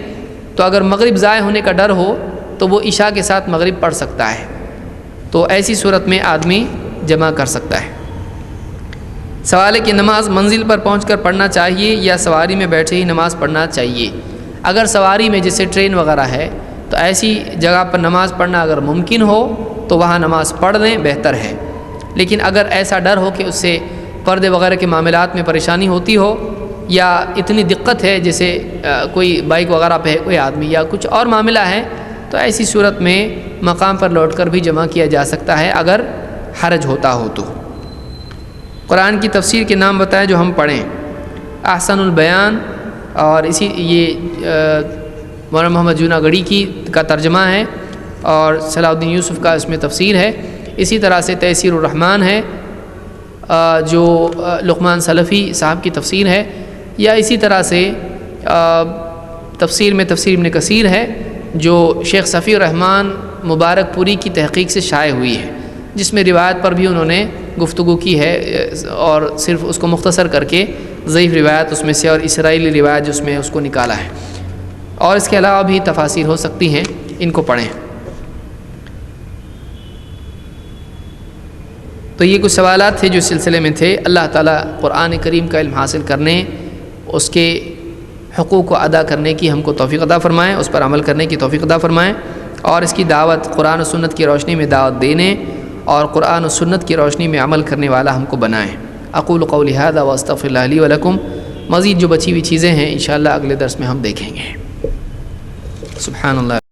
Speaker 1: تو اگر مغرب ضائع ہونے کا ڈر ہو تو وہ عشاء کے ساتھ مغرب پڑھ سکتا ہے، تو ایسی صورت میں آدمی جمع کر سکتا ہے۔ سوال ہے کہ نماز منزل پر پہنچ کر پڑھنا چاہیے یا سواری میں بیٹھے ہی نماز پڑھنا چاہیے؟ اگر سواری میں جیسے ٹرین وغیرہ ہے تو ایسی جگہ پر نماز پڑھنا اگر ممکن ہو تو وہاں نماز پڑھ لیں، بہتر ہے۔ لیکن اگر ایسا ڈر ہو کہ اس سے پردے وغیرہ کے معاملات میں پریشانی ہوتی ہو، یا اتنی دقت ہے جیسے کوئی بائک وغیرہ پہ ہے کوئی آدمی یا کچھ اور معاملہ ہے، تو ایسی صورت میں مقام پر لوٹ کر بھی جمع کیا جا سکتا ہے اگر حرج ہوتا ہو تو۔ قرآن کی تفسیر کے نام بتائیں جو ہم پڑھیں۔ احسن البیان، اور یہ مولانا محمد جوناگڑھی کا ترجمہ ہے، اور صلاح الدین یوسف کا اس میں تفسیر ہے۔ اسی طرح سے تیسیر الرحمن ہے جو لقمان سلفی صاحب کی تفسیر ہے، یا اسی طرح سے تفسیر میں تفسیر ابن کثیر ہے جو شیخ صفی الرحمن مبارک پوری کی تحقیق سے شائع ہوئی ہے، جس میں روایت پر بھی انہوں نے گفتگو کی ہے، اور صرف اس کو مختصر کر کے ضعیف روایت اس میں سے اور اسرائیلی روایت جس میں اس کو نکالا ہے، اور اس کے علاوہ بھی تفاسیر ہو سکتی ہیں، ان کو پڑھیں۔ تو یہ کچھ سوالات تھے جو اس سلسلے میں تھے۔ اللہ تعالیٰ قرآن کریم کا علم حاصل کرنے، اس کے حقوق کو ادا کرنے کی ہم کو توفیق عطا فرمائیں، اس پر عمل کرنے کی توفیق عطا فرمائیں، اور اس کی دعوت قرآن و سنت کی روشنی میں دعوت دینے اور قرآن و سنت کی روشنی میں عمل کرنے والا ہم کو بنائیں۔ اقول قولی ھذا واستغفر اللہ لی ولکم۔ مزید جو بچی ہوئی چیزیں ہیں انشاءاللہ اگلے درس میں ہم دیکھیں گے۔ سبحان اللہ۔